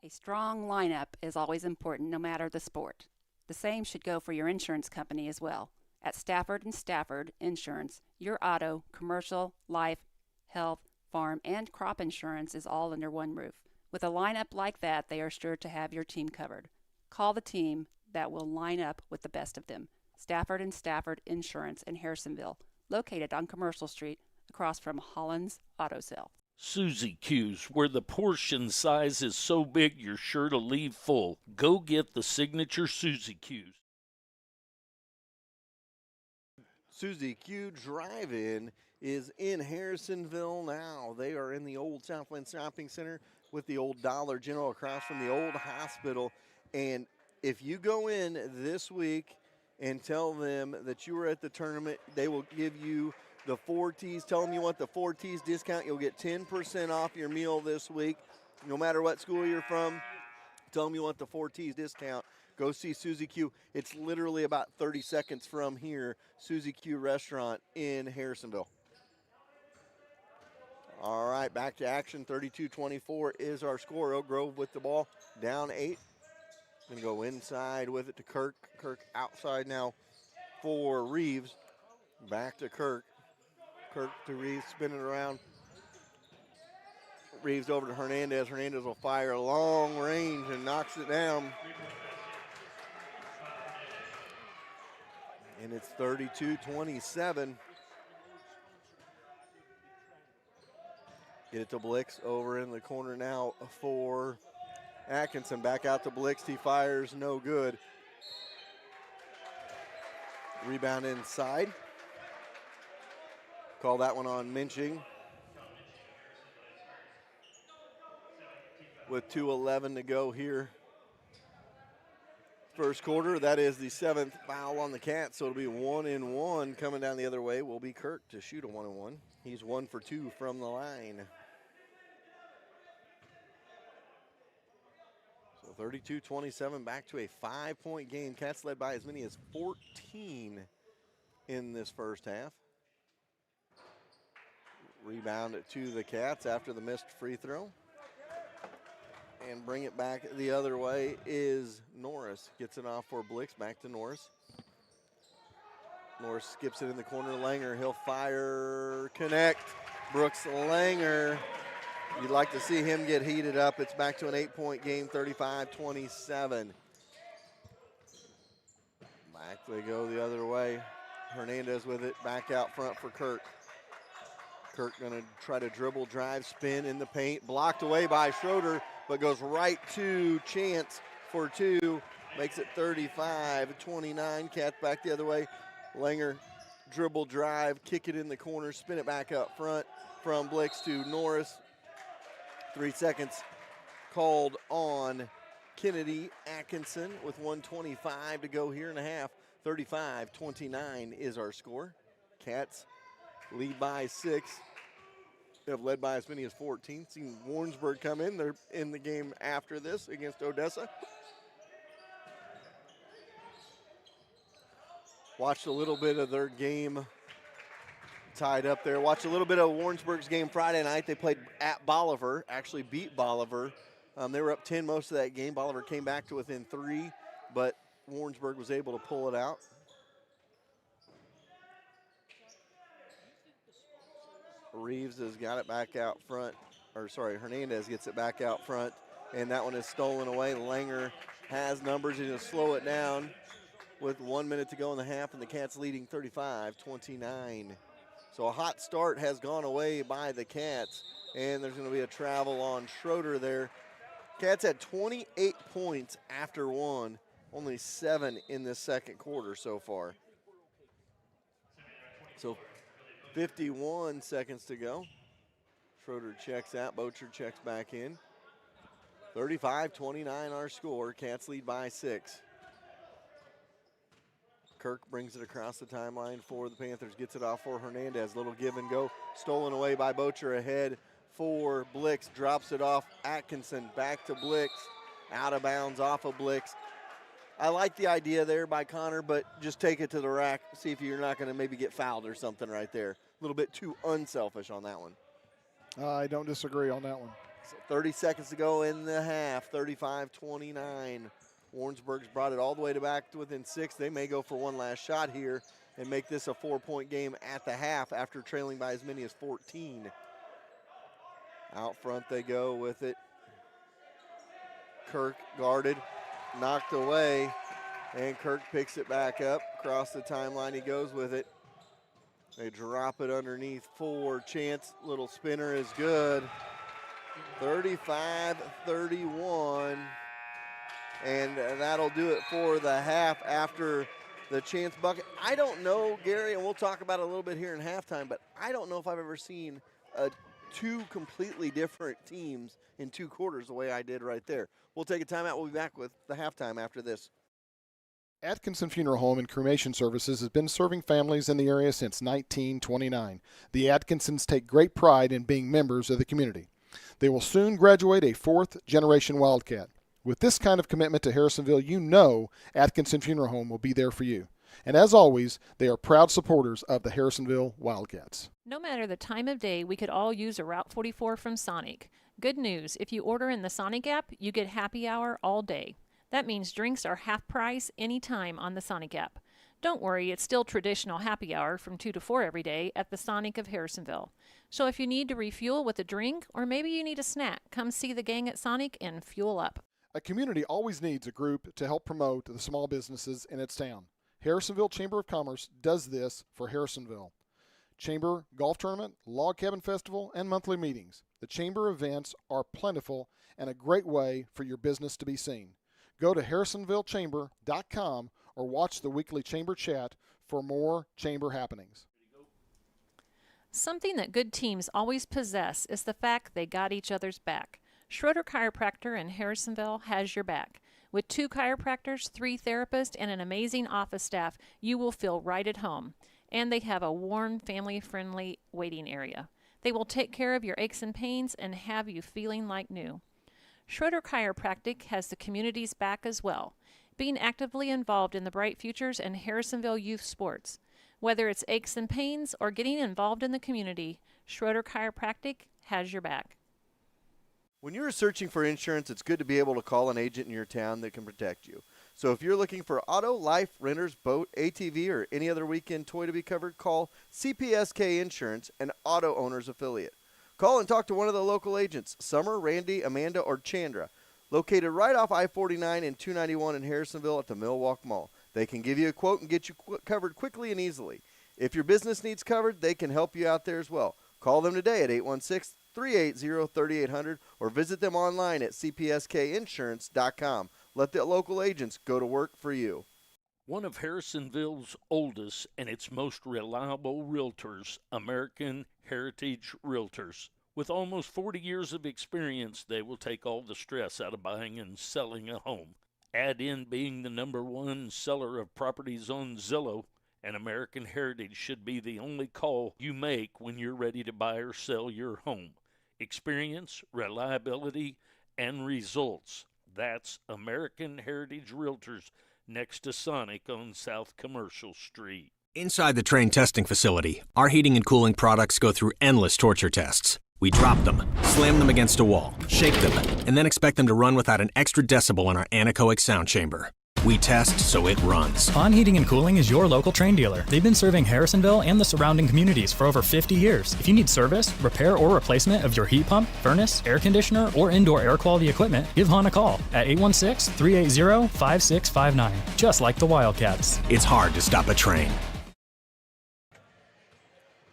J: A strong lineup is always important no matter the sport. The same should go for your insurance company as well. At Stafford & Stafford Insurance, your auto, commercial, life, health, farm, and crop insurance is all under one roof. With a lineup like that, they are sure to have your team covered. Call the team that will line up with the best of them. Stafford & Stafford Insurance in Harrisonville, located on Commercial Street across from Holland's Auto Sale.
E: Suzy Q's, where the portion size is so big you're sure to leave full. Go get the signature Suzy Q's.
A: Suzy Q Drive-In is in Harrisonville now. They are in the old Southland Shopping Center with the old Dollar General across from the old hospital. And if you go in this week and tell them that you were at the tournament, they will give you the 4Ts. Tell them you want the 4Ts discount. You'll get 10% off your meal this week. No matter what school you're from, tell them you want the 4Ts discount. Go see Susie Q. It's literally about 30 seconds from here, Susie Q Restaurant in Harrisonville. All right, back to action. 32-24 is our score. Oak Grove with the ball, down 8. Going to go inside with it to Kirk. Kirk outside now for Reeves. Back to Kirk. Kirk to Reeves, spinning around. Reeves over to Hernandez. Hernandez will fire long range and knocks it down. And it's 32-27. Get it to Blix over in the corner now for Atkinson. Back out to Blix. He fires, no good. Rebound inside. Call that one on Minching. With 2:11 to go here. First quarter, that is the 7th foul on the Cats, so it'll be 1-and-1. Coming down the other way will be Kirk to shoot a 1-and-1. He's 1 for 2 from the line. So 32-27, back to a 5-point game. Cats led by as many as 14 in this first half. Rebound it to the Cats after the missed free throw. And bring it back the other way is Norris. Gets it off for Blix, back to Norris. Norris skips it in the corner. Langer, he'll fire, connect. Brooks Langer. You'd like to see him get heated up. It's back to an 8-point game, 35-27. Back they go the other way. Hernandez with it, back out front for Kirk. Kirk gonna try to dribble, drive, spin in the paint. Blocked away by Schroeder, but goes right to Chance for 2. Makes it 35-29. Cats back the other way. Langer, dribble, drive, kick it in the corner, spin it back up front from Blix to Norris. 3 seconds called on Kennedy Atkinson with 1:25 to go here in a half. 35-29 is our score. Cats lead by 6. They have led by as many as 14. Seen Warrensburg come in. They're in the game after this against Odessa. Watched a little bit of their game tied up there. Watched a little bit of Warrensburg's game Friday night. They played at Bolivar, actually beat Bolivar. They were up 10 most of that game. Bolivar came back to within 3, but Warrensburg was able to pull it out. Reeves has got it back out front, Hernandez gets it back out front, and that one is stolen away. Langer has numbers. He's going to slow it down with 1 minute to go in the half, and the Cats leading 35-29. So a hot start has gone away by the Cats, and there's going to be a travel on Schroeder there. Cats had 28 points after 1, only 7 in this second quarter so far. So 51 seconds to go. Schroeder checks out. Bocher checks back in. 35-29 our score. Cats lead by 6. Kirk brings it across the timeline for the Panthers. Gets it off for Hernandez. Little give and go. Stolen away by Bocher ahead for Blix. Drops it off Atkinson. Back to Blix. Out of bounds off of Blix. I like the idea there by Connor, but just take it to the rack. See if you're not going to maybe get fouled or something right there. A little bit too unselfish on that one.
B: I don't disagree on that one.
A: So 30 seconds to go in the half, 35-29. Warrensburg's brought it all the way to back to within 6. They may go for one last shot here and make this a 4-point game at the half after trailing by as many as 14. Out front they go with it. Kirk guarded, knocked away, and Kirk picks it back up. Across the timeline he goes with it. They drop it underneath for Chance. Little spinner is good. 35-31. And that'll do it for the half after the Chance bucket. I don't know, Gary, and we'll talk about it a little bit here in halftime, but I don't know if I've ever seen two completely different teams in 2 quarters the way I did right there. We'll take a timeout. We'll be back with the halftime after this.
B: Atkinson Funeral Home and Cremation Services has been serving families in the area since 1929. The Atkinsons take great pride in being members of the community. They will soon graduate a fourth-generation Wildcat. With this kind of commitment to Harrisonville, you know Atkinson Funeral Home will be there for you. And as always, they are proud supporters of the Harrisonville Wildcats.
K: No matter the time of day, we could all use a Route 44 from Sonic. Good news, if you order in the Sonic app, you get happy hour all day. That means drinks are half price anytime on the Sonic app. Don't worry, it's still traditional happy hour from 2 to 4 every day at the Sonic of Harrisonville. So if you need to refuel with a drink or maybe you need a snack, come see the gang at Sonic and fuel up.
B: A community always needs a group to help promote the small businesses in its town. Harrisonville Chamber of Commerce does this for Harrisonville. Chamber Golf Tournament, Log Cabin Festival, and monthly meetings. The Chamber events are plentiful and a great way for your business to be seen. Go to harrisonvillechamber.com or watch the weekly Chamber chat for more Chamber happenings.
K: Something that good teams always possess is the fact they got each other's back. Schroeder Chiropractor in Harrisonville has your back. With 2 chiropractors, 3 therapists, and an amazing office staff, you will feel right at home. And they have a warm, family-friendly waiting area. They will take care of your aches and pains and have you feeling like new. Schroeder Chiropractic has the community's back as well, being actively involved in the bright futures and Harrisonville youth sports. Whether it's aches and pains or getting involved in the community, Schroeder Chiropractic has your back.
A: When you're searching for insurance, it's good to be able to call an agent in your town that can protect you. So if you're looking for auto, life, renters, boat, ATV, or any other weekend toy to be covered, call CPSK Insurance, an auto owner's affiliate. Call and talk to one of the local agents, Summer, Randy, Amanda, or Chandra, located right off I-49 and 291 in Harrisonville at the Millwalk Mall. They can give you a quote and get you covered quickly and easily. If your business needs covered, they can help you out there as well. Call them today at 816-380-3800 or visit them online at cpskinsurance.com. Let the local agents go to work for you.
E: One of Harrisonville's oldest and its most reliable realtors, American Heritage Realtors. With almost 40 years of experience, they will take all the stress out of buying and selling a home. Add in being the #1 seller of properties on Zillow, and American Heritage should be the only call you make when you're ready to buy or sell your home. Experience, reliability, and results. That's American Heritage Realtors next to Sonic on South Commercial Street.
L: Inside the train testing facility, our heating and cooling products go through endless torture tests. We drop them, slam them against a wall, shake them, and then expect them to run without an extra decibel in our anechoic sound chamber. We test so it runs.
M: On Heating and Cooling is your local train dealer. They've been serving Harrisonville and the surrounding communities for over 50 years. If you need service, repair, or replacement of your heat pump, furnace, air conditioner, or indoor air quality equipment, give Hahn a call at 816-380-5659, just like the Wildcats.
L: It's hard to stop a train.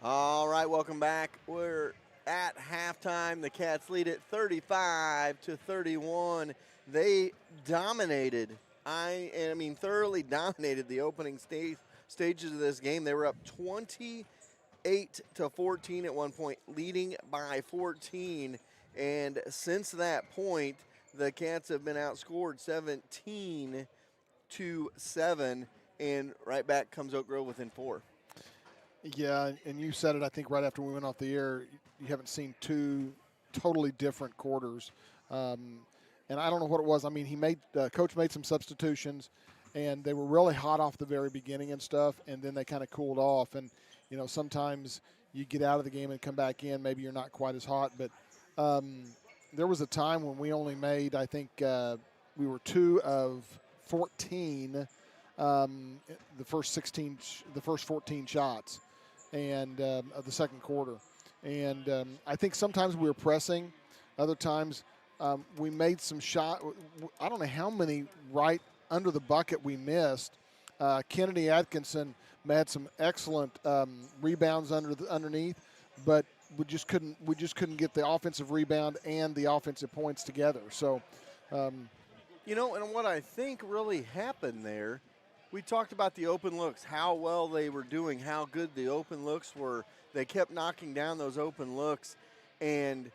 A: All right, welcome back. We're at halftime. The Cats lead it 35-31. They dominated. Thoroughly dominated the opening stages of this game. They were up 28-14 at one point, leading by 14. And since that point, the Cats have been outscored 17-7. And right back comes Oak Grove within 4.
B: Yeah, and you said it, I think, right after we went off the air. You haven't seen 2 totally different quarters. And I don't know what it was. I mean, Coach made some substitutions, and they were really hot off the very beginning and stuff, and then they kind of cooled off. And, sometimes you get out of the game and come back in. Maybe you're not quite as hot. But there was a time when we only made, I think, we were 2 of 14 the first 14 shots and of the second quarter. And I think sometimes we were pressing. Other times we made some shot. I don't know how many right under the bucket we missed. Kennedy Atkinson had some excellent rebounds underneath, but we just couldn't get the offensive rebound and the offensive points together. So,
A: and what I think really happened there, we talked about the open looks, how well they were doing, how good the open looks were. They kept knocking down those open looks, and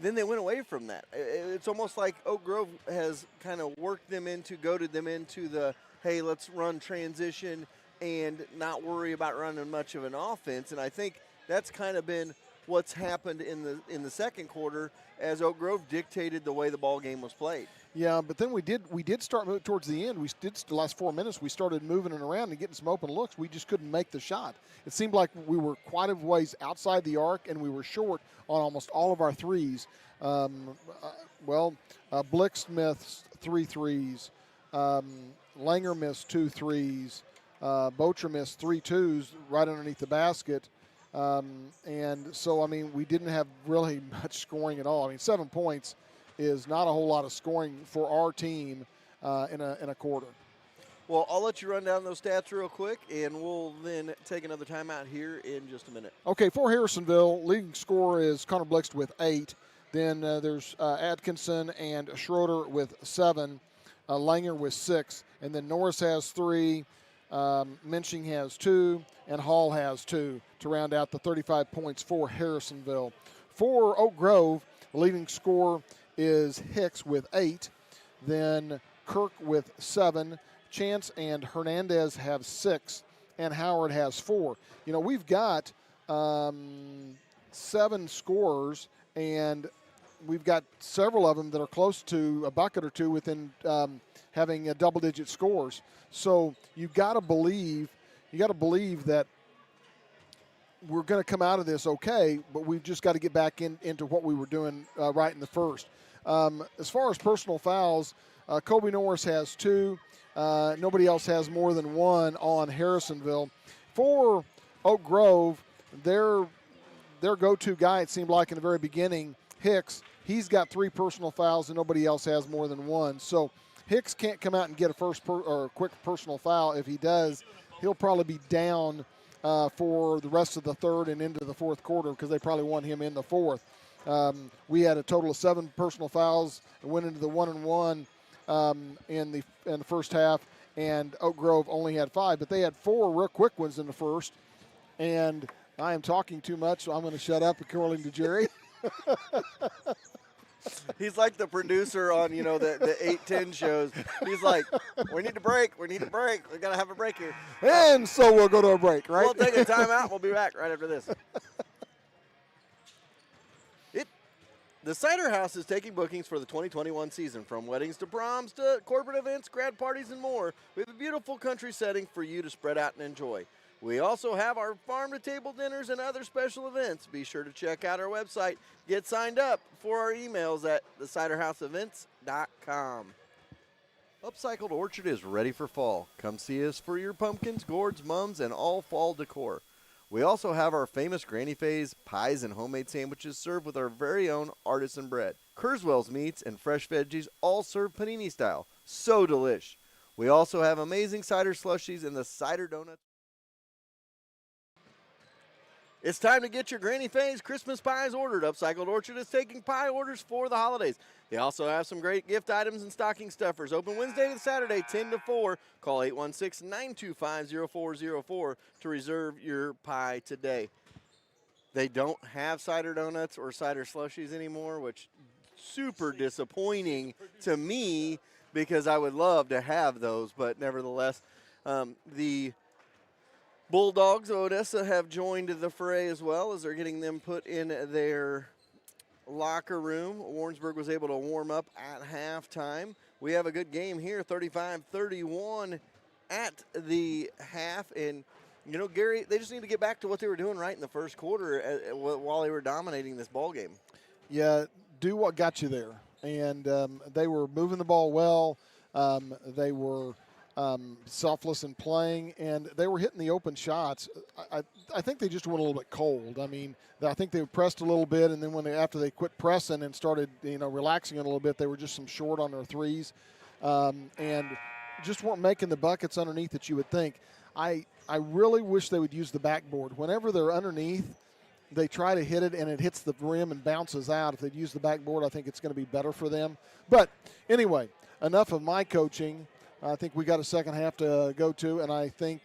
A: then they went away from that. It's almost like Oak Grove has kind of goaded them into the hey, let's run transition and not worry about running much of an offense. And I think that's kind of been what's happened in the second quarter as Oak Grove dictated the way the ball game was played.
B: Yeah, but then we did start moving towards the end. The last 4 minutes, we started moving it around and getting some open looks. We just couldn't make the shot. It seemed like we were quite a ways outside the arc, and we were short on almost all of our threes. Blick missed 3 threes. Langer missed 2 threes. Bocher missed 3 twos right underneath the basket. And so, I mean, we didn't have really much scoring at all. I mean, 7 points is not a whole lot of scoring for our team in a quarter.
A: Well, I'll let you run down those stats real quick, and we'll then take another timeout here in just a minute.
B: Okay, for Harrisonville, leading scorer is Connor Blixt with 8. Then there's Atkinson and Schroeder with 7. Langer with 6. And then Norris has 3. Menching has 2. And Hall has 2 to round out the 35 points for Harrisonville. For Oak Grove, the leading scorer is Hicks with 8. Then Kirk with 7. Chance and Hernandez have 6. And Howard has 4. You know, we've got 7 scorers, and we've got several of them that are close to a bucket or two within having double-digit scores. So you got to believe that we're going to come out of this okay, but we've just got to get back into what we were doing right in the first. As far as personal fouls, Kobe Norris has 2. Nobody else has more than 1 on Harrisonville. For Oak Grove, their go-to guy, it seemed like in the very beginning, Hicks, he's got 3 personal fouls and nobody else has more than 1. So Hicks can't come out and get a quick personal foul. If he does, he'll probably be down for the rest of the third and into the fourth quarter because they probably want him in the fourth. We had a total of 7 personal fouls and went into the 1-and-1 in the first half, and Oak Grove only had 5, but they had 4 real quick ones in the first. And I am talking too much, so I'm going to shut up according to Jerry.
A: He's like the producer on, the 8-10 shows. He's like, we need to break. We got to have a break here.
B: And so we'll go to a break, right?
A: We'll take a timeout. We'll be back right after this. The Cider House is taking bookings for the 2021 season, from weddings to proms to corporate events, grad parties, and more. We have a beautiful country setting for you to spread out and enjoy. We also have our farm-to-table dinners and other special events. Be sure to check out our website. Get signed up for our emails at theciderhouseevents.com. Upcycled Orchard is ready for fall. Come see us for your pumpkins, gourds, mums, and all fall decor. We also have our famous Granny Faye's pies and homemade sandwiches served with our very own artisan bread. Kurzweil's meats and fresh veggies all served panini style. So delish. We also have amazing cider slushies and the cider donuts. It's time to get your Granny Faye's Christmas pies ordered. Upcycled Orchard is taking pie orders for the holidays. They also have some great gift items and stocking stuffers. Open Wednesday to Saturday, 10 to 4. Call 816-925-0404 to reserve your pie today. They don't have cider donuts or cider slushies anymore, which is super disappointing to me because I would love to have those. But nevertheless, the Bulldogs of Odessa have joined the fray as well as they're getting them put in their locker room. Warrensburg was able to warm up at halftime. We have a good game here, 35-31 at the half. And, Gary, they just need to get back to what they were doing right in the first quarter while they were dominating this ball game.
B: Yeah, do what got you there. And they were moving the ball well. They were selfless in playing, and they were hitting the open shots. I think they just went a little bit cold. I mean, I think they pressed a little bit, and then after they quit pressing and started, relaxing a little bit, they were just some short on their threes, and just weren't making the buckets underneath that you would think. I really wish they would use the backboard. Whenever they're underneath, they try to hit it, and it hits the rim and bounces out. If they'd use the backboard, I think it's going to be better for them. But anyway, enough of my coaching. I think we got a second half to go to, and I think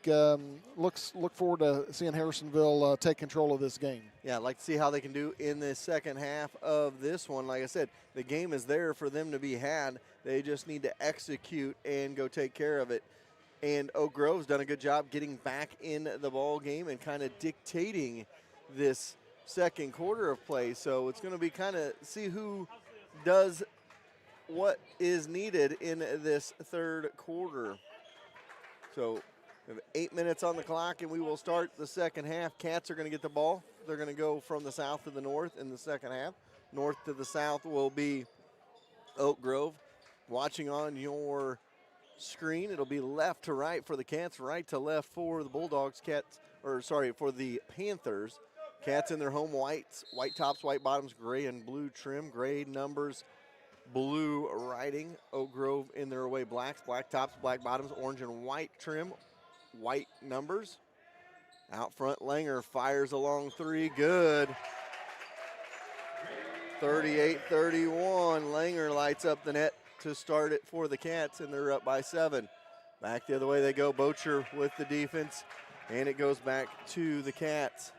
B: look forward to seeing Harrisonville take control of this game.
A: Yeah, I'd like to see how they can do in the second half of this one. Like I said, the game is there for them to be had. They just need to execute and go take care of it. And Oak Grove's done a good job getting back in the ball game and kind of dictating this second quarter of play. So it's going to be kind of see who does what is needed in this third quarter. So we have 8 minutes on the clock, and we will start the second half. Cats are going to get the ball. They're going to go from the south to the north in the second half. North to the south will be Oak Grove. Watching on your screen, it'll be left to right for the Cats, right to left for the Bulldogs. For the Panthers. Cats in their home whites, white tops, white bottoms, gray and blue trim, gray numbers, blue writing. Oak Grove in their away blacks, black tops, black bottoms, orange and white trim, white numbers. Out front, Langer fires a long three, good. 38-31, Langer lights up the net to start it for the Cats, and they're up by 7. Back the other way they go, Bocher with the defense, and it goes back to the Cats.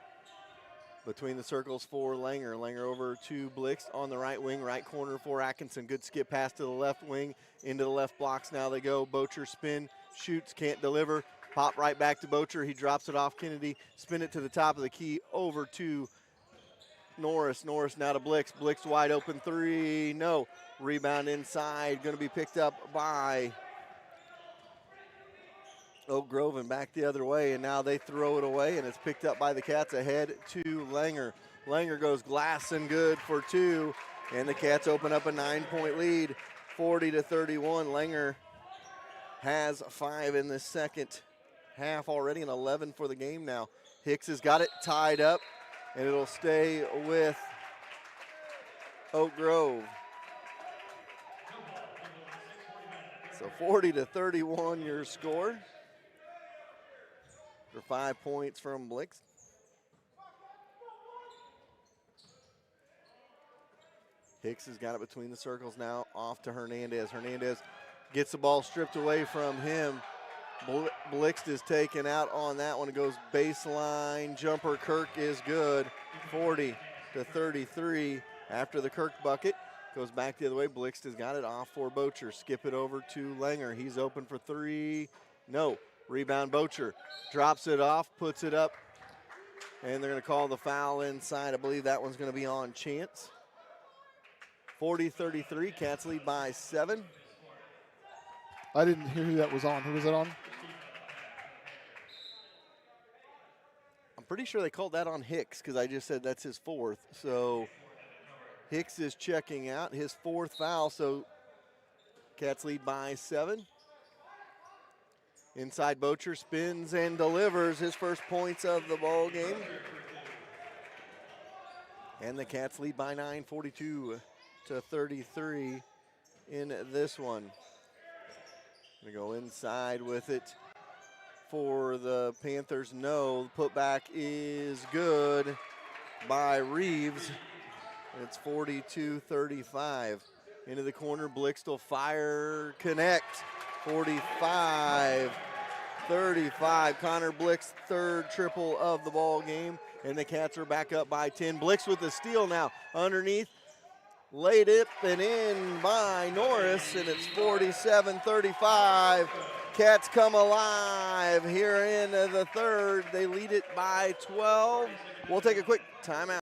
A: Between the circles for Langer. Langer over to Blix on the right wing, right corner for Atkinson. Good skip pass to the left wing, into the left blocks. Now they go. Bocher spin, shoots, can't deliver. Pop right back to Bocher. He drops it off Kennedy. Spin it to the top of the key, over to Norris. Norris now to Blix. Blix wide open three. No. Rebound inside. Going to be picked up by Oak Grove and back the other way, and now they throw it away, and it's picked up by the Cats ahead to Langer. Langer goes glass and good for 2, and the Cats open up a 9-point lead, 40-31. Langer has 5 in the second half already, and 11 for the game now. Hicks has got it tied up, and it'll stay with Oak Grove. So 40-31 your score. For 5 points from Blix. Hicks has got it between the circles now, off to Hernandez. Hernandez gets the ball stripped away from him. Blix is taken out on that one. It goes baseline jumper. Kirk is good. 40-33 after the Kirk bucket. Goes back the other way. Blix has got it off for Bocher. Skip it over to Langer. He's open for 3. No. Rebound Bocher. Drops it off, puts it up, and they're going to call the foul inside. I believe that one's going to be on Chance. 40-33. Cats lead by 7.
B: I didn't hear who that was on. Who was it on?
A: I'm pretty sure they called that on Hicks because I just said that's his 4th. So Hicks is checking out, his 4th foul. So Cats lead by 7. Inside Bocher spins and delivers his first points of the ball game. And the Cats lead by 9, 42-33 in this one. Gonna go inside with it for the Panthers. No, the putback is good by Reeves. It's 42-35. Into the corner, Blix will fire, connect. 45-35. Connor Blix, 3rd triple of the ball game, and the Cats are back up by 10. Blix with the steal now underneath, laid it and in by Norris, and it's 47-35. Cats come alive here in the third. They lead it by 12. We'll take a quick timeout.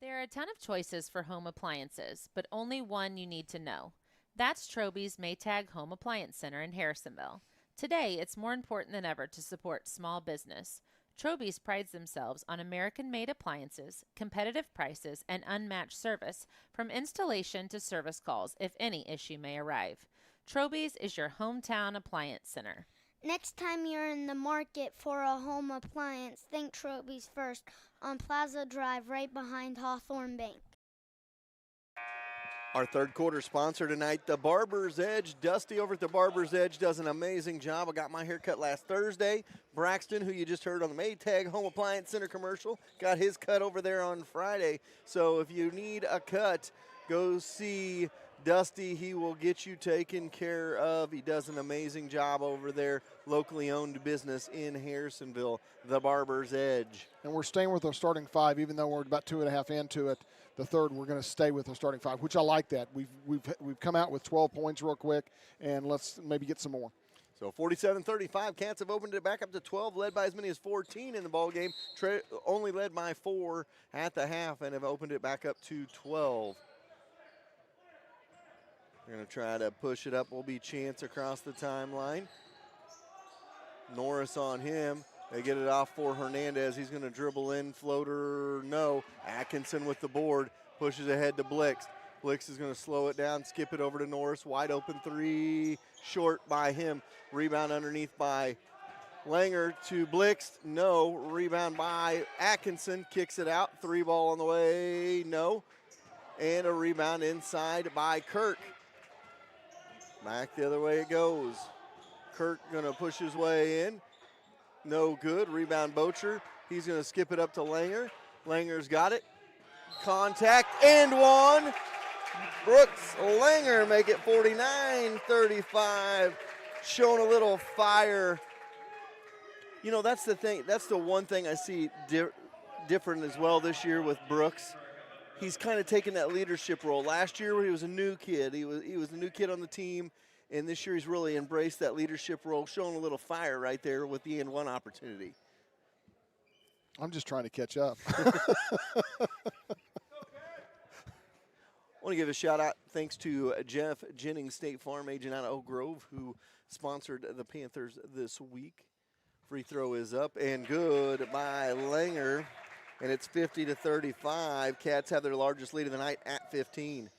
C: There are a ton of choices for home appliances, but only one you need to know. That's Troby's Maytag Home Appliance Center in Harrisonville. Today, it's more important than ever to support small business. Troby's prides themselves on American-made appliances, competitive prices, and unmatched service, from installation to service calls if any issue may arrive. Troby's is your hometown appliance center.
D: Next time you're in the market for a home appliance, think Troby's first on Plaza Drive right behind Hawthorne Bank.
A: Our third quarter sponsor tonight, the Barber's Edge. Dusty over at the Barber's Edge does an amazing job. I got my hair cut last Thursday. Braxton, who you just heard on the Maytag Home Appliance Center commercial, got his cut over there on Friday. So if you need a cut, go see Dusty. He will get you taken care of. He does an amazing job over there. Locally owned business in Harrisonville, the Barber's Edge.
B: And we're staying with our starting 5, even though we're about 2.5 into it. The third, we're going to stay with our starting 5, which I like that. We've come out with 12 points real quick, and let's maybe get some more.
A: So 47-35, Cats have opened it back up to 12, led by as many as 14 in the ball game. Only led by 4 at the half and have opened it back up to 12. They're going to try to push it up. Will be Chance across the timeline. Norris on him. They get it off for Hernandez. He's going to dribble in, floater, no. Atkinson with the board, pushes ahead to Blix. Blix is going to slow it down, skip it over to Norris. Wide open three, short by him. Rebound underneath by Langer to Blix. No. Rebound by Atkinson. Kicks it out. 3 ball on the way. No. And a rebound inside by Kirk. Back the other way it goes. Kirk going to push his way in. No good. Rebound Bocher. He's going to skip it up to Langer. Langer's got it. Contact and one. Brooks Langer make it 49-35. Showing a little fire. You know, that's the thing. That's the one thing I see different as well this year with Brooks. He's kind of taken that leadership role. Last year he was a new kid. He was the new kid on the team. And this year he's really embraced that leadership role, showing a little fire right there with the N1 opportunity.
B: I'm just trying to catch up.
A: I want to give a shout out thanks to Jeff Jennings, State Farm agent out of Oak Grove, who sponsored the Panthers this week. Free throw is up and good by Langer, and it's 50-35. Cats have their largest lead of the night at 15.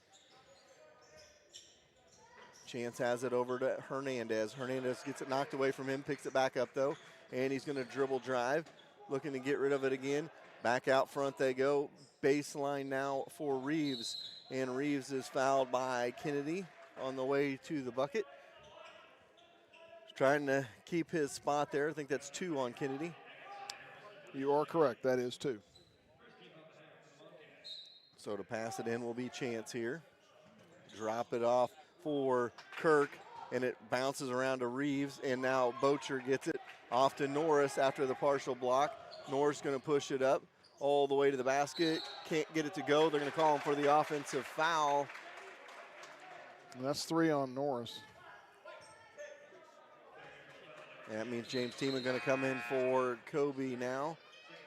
A: Chance has it over to Hernandez. Hernandez gets it knocked away from him, picks it back up though, and he's going to dribble drive, looking to get rid of it again. Back out front they go. Baseline now for Reeves, and Reeves is fouled by Kennedy on the way to the bucket. He's trying to keep his spot there. I think that's 2 on Kennedy.
B: You are correct. That is 2.
A: So to pass it in will be Chance here. Drop it off for Kirk, and it bounces around to Reeves, and now Bocher gets it off to Norris after the partial block. Norris going to push it up all the way to the basket. Can't get it to go. They're going to call him for the offensive foul.
B: And that's 3 on Norris.
A: And that means James Tiemann going to come in for Kobe now.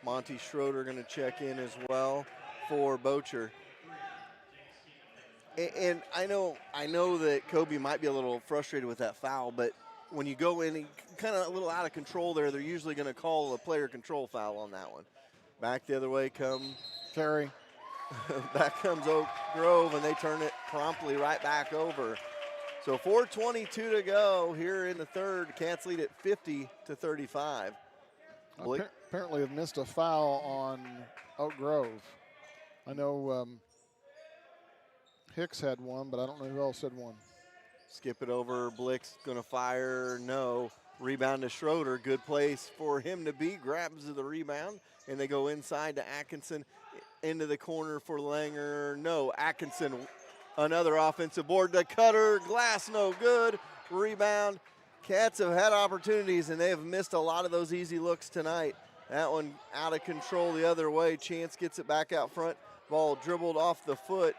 A: Monty Schroeder going to check in as well for Bocher. And I know that Kobe might be a little frustrated with that foul, but when you go in, kind of a little out of control there, they're usually going to call a player control foul on that one. Back the other way come
B: Carey.
A: Back comes Oak Grove, and they turn it promptly right back over. So 4:22 to go here in the third. Cats lead at 50-35.
B: Apparently have missed a foul on Oak Grove. I know Hicks had one, but I don't know who else had one.
A: Skip it over. Blix going to fire. No. Rebound to Schroeder. Good place for him to be. Grabs the rebound, and they go inside to Atkinson. Into the corner for Langer. No. Atkinson, another offensive board. The cutter. Glass no good. Rebound. Cats have had opportunities, and they have missed a lot of those easy looks tonight. That one out of control the other way. Chance gets it back out front. Ball dribbled off the foot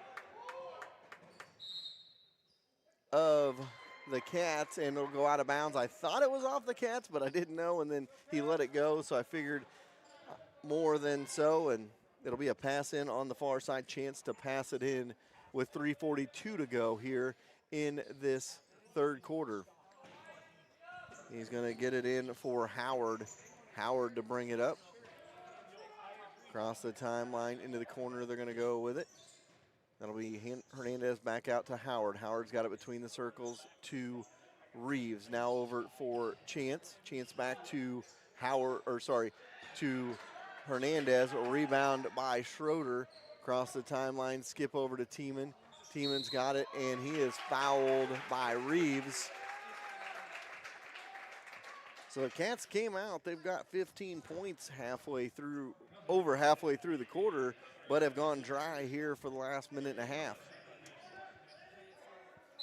A: of the Cats, and it'll go out of bounds. I thought it was off the Cats, but I didn't know, and then he let it go, so I figured more than so, and it'll be a pass in on the far side. Chance to pass it in with 3:42 to go here in this third quarter. He's going to get it in for Howard. Howard to bring it up. Across the timeline into the corner, they're going to go with it. That'll be Hernandez back out to Howard. Howard's got it between the circles to Reeves. Now over for Chance. Chance back to to Hernandez. A rebound by Schroeder. Across the timeline, skip over to Tiemann. Tiemann's got it, and he is fouled by Reeves. So the Cats came out. They've got 15 points over halfway through the quarter, but have gone dry here for the last minute and a half.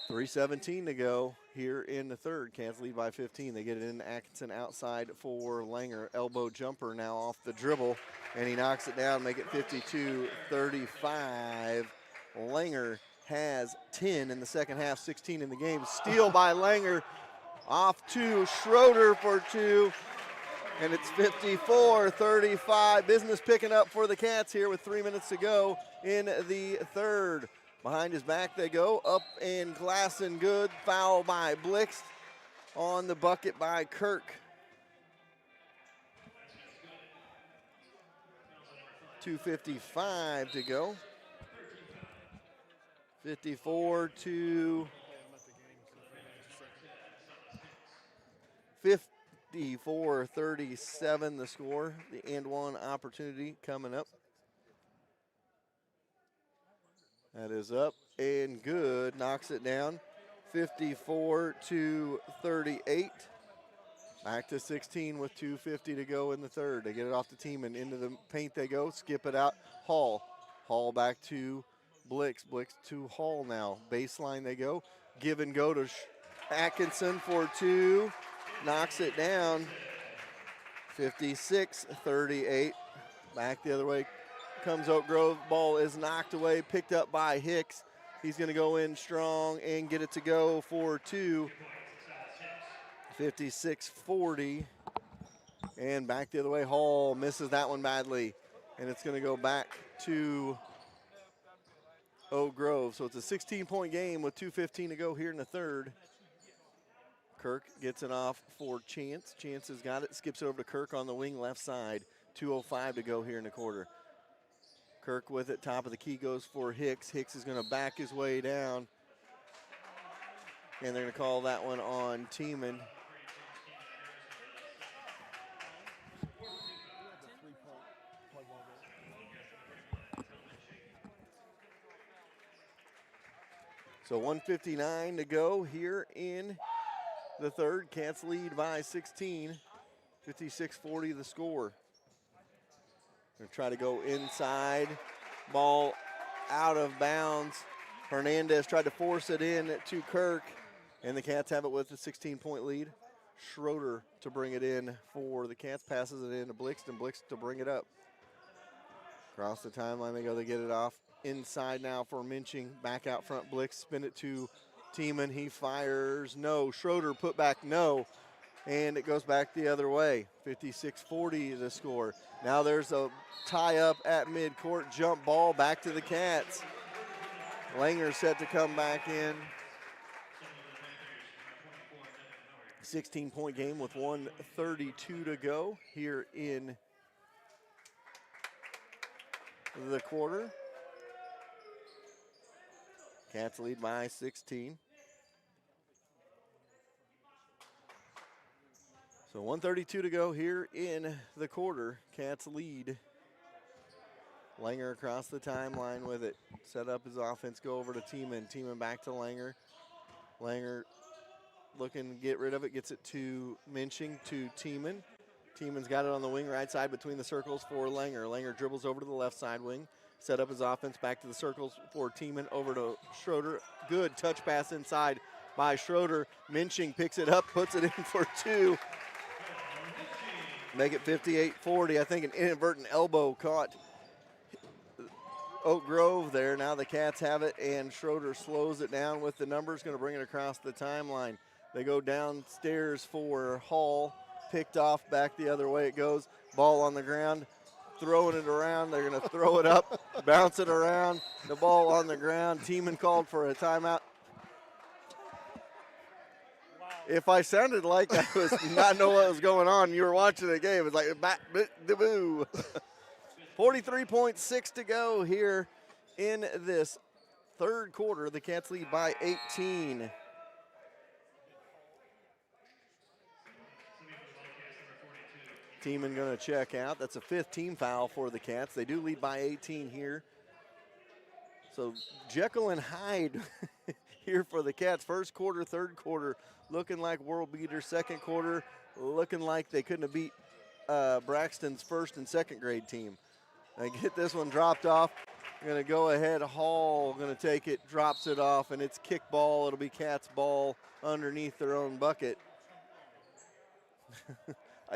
A: 3:17 to go here in the third. Cats lead by 15. They get it in. Atkinson outside for Langer. Elbow jumper now off the dribble, and he knocks it down, make it 52-35. Langer has 10 in the second half, 16 in the game. Steal by Langer Off to Schroeder for two. And it's 54-35. Business picking up for the Cats here with 3 minutes to go in the third. Behind his back they go. Up and glass and good. Foul by Blix. On the bucket by Kirk. 2:55 to go. 54-37 the score. The and one opportunity coming up. That is up and good. Knocks it down. 54-38. Back to 16 with 2:50 to go in the third. They get it off the team and into the paint they go. Skip it out. Hall. Hall back to Blix. Blix to Hall now. Baseline they go. Give and go to Atkinson for two. Knocks it down. 56-38. Back the other way comes Oak Grove. Ball is knocked away. Picked up by Hicks. He's going to go in strong and get it to go for two. 56-40. And back the other way. Hall misses that one badly. And it's going to go back to Oak Grove. So it's a 16-point game with 2:15 to go here in the third. Kirk gets it off for Chance. Chance has got it. Skips it over to Kirk on the wing left side. 2:05 to go here in the quarter. Kirk with it. Top of the key goes for Hicks. Hicks is going to back his way down. And they're going to call that one on Tiemann. So 1:59 to go here in the third. Cats lead by 16. 56-40 the score. Gonna try to go inside. Ball out of bounds. Hernandez tried to force it in to Kirk. And the Cats have it with a 16-point lead. Schroeder to bring it in for the Cats. Passes it in to Blix, and Blix to bring it up. Across the timeline they go. They get it off. Inside now for Minching. Back out front. Blix spin it to Tiemann. He fires. No. Schroeder put back. No. And it goes back the other way. 56-40 the score. Now there's a tie up at midcourt. Jump ball back to the Cats. Langer set to come back in. 16-point game with 1:32 to go here in the quarter. Cats lead by 16. So 1:32 to go here in the quarter. Cats lead. Langer across the timeline with it. Set up his offense, go over to Tiemann. Tiemann back to Langer. Langer looking to get rid of it, gets it to Minching, to Tiemann. Tiemann's got it on the wing right side between the circles for Langer. Langer dribbles over to the left side wing. Set up his offense back to the circles for Tiemann, over to Schroeder. Good touch pass inside by Schroeder. Minching picks it up, puts it in for two. Make it 58-40. I think an inadvertent elbow caught Oak Grove there. Now the Cats have it, and Schroeder slows it down with the numbers. Going to bring it across the timeline. They go downstairs for Hall. Picked off, back the other way it goes. Ball on the ground. Throwing it around. They're going to throw it up, bounce it around. The ball on the ground. Tiemann called for a timeout. If I sounded like I was not know what was going on, you were watching the game. It's like boo. 43.6 to go here in this third quarter. The Cats lead by 18. Tiemann going to check out. That's a fifth team foul for the Cats. They do lead by 18 here. So Jekyll and Hyde here for the Cats. First quarter, third quarter, looking like world beaters. Second quarter, looking like they couldn't have beat Braxton's first and second grade team. They get this one dropped off. Going to go ahead. Hall going to take it, drops it off, and it's kick ball. It'll be Cats ball underneath their own bucket.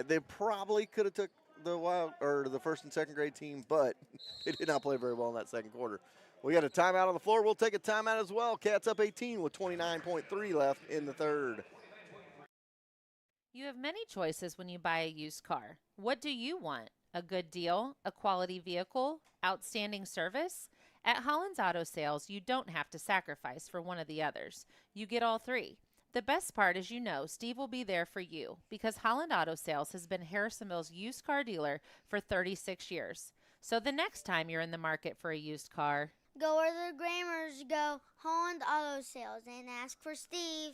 A: They probably could have took the first and second grade team, but they did not play very well in that second quarter. We got a timeout on the floor. We'll take a timeout as well. Cats up 18 with 29.3 left in the third.
C: You have many choices when you buy a used car. What do you want? A good deal? A quality vehicle? Outstanding service? At Holland's Auto Sales, you don't have to sacrifice for one of the others. You get all three. The best part is Steve will be there for you because Holland Auto Sales has been Harrisonville's used car dealer for 36 years. So the next time you're in the market for a used car,
D: go where the Grammars go, Holland Auto Sales, and ask for Steve.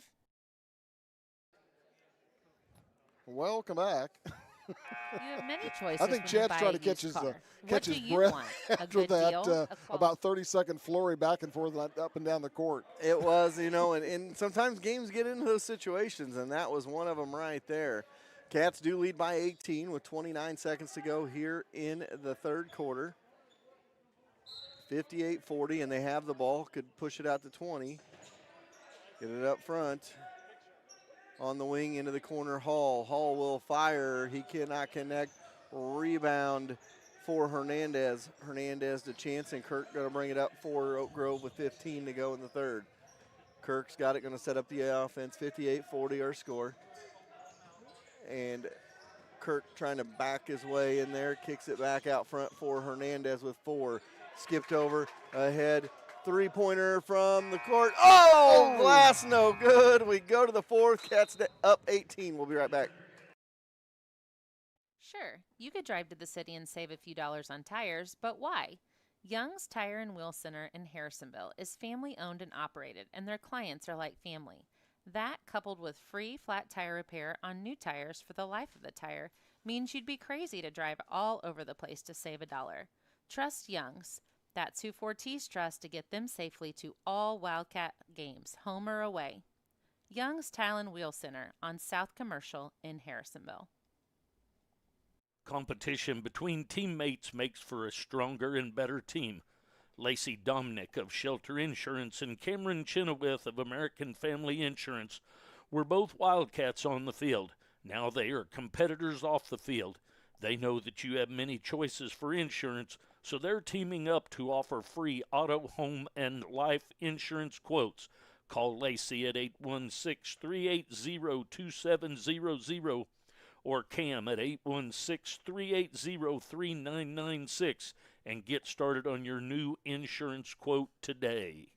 B: Welcome back.
C: you have many choices.
B: I think Chad's trying to catch his breath after that about 30-second flurry back and forth up and down the court.
A: It was, and sometimes games get into those situations, and that was one of them right there. Cats do lead by 18 with 29 seconds to go here in the third quarter. 58-40, and they have the ball. Could push it out to 20. Get it up front. On the wing into the corner, Hall. Hall will fire. He cannot connect. Rebound for Hernandez. Hernandez to Chance, and Kirk going to bring it up for Oak Grove with 15 to go in the third. Kirk's got it, going to set up the offense. 58-40 our score. And Kirk trying to back his way in there. Kicks it back out front for Hernandez with 4. Skipped over, ahead. Three-pointer from the court. Oh, glass no good. We go to the fourth. Cats up 18. We'll be right back.
C: Sure, you could drive to the city and save a few dollars on tires, but why? Young's Tire and Wheel Center in Harrisonville is family-owned and operated, and their clients are like family. That, coupled with free flat tire repair on new tires for the life of the tire, means you'd be crazy to drive all over the place to save $1. Trust Young's. That's who Fortis trusts to get them safely to all Wildcat games, home or away. Young's Tile and Wheel Center on South Commercial in Harrisonville.
E: Competition between teammates makes for a stronger and better team. Lacey Dominick of Shelter Insurance and Cameron Chenoweth of American Family Insurance were both Wildcats on the field. Now they are competitors off the field. They know that you have many choices for insurance, so they're teaming up to offer free auto, home, and life insurance quotes. Call Lacey at 816-380-2700 or Cam at 816-380-3996 and get started on your new insurance quote today.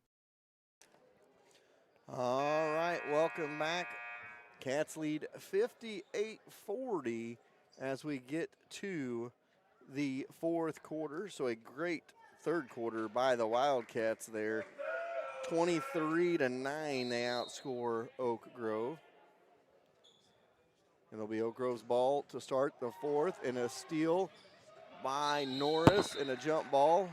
A: All right, welcome back. Cats lead 58-40 as we get to the fourth quarter. So a great third quarter by the Wildcats there. 23-9 they outscore Oak Grove. And it'll be Oak Grove's ball to start the fourth, and a steal by Norris and a jump ball.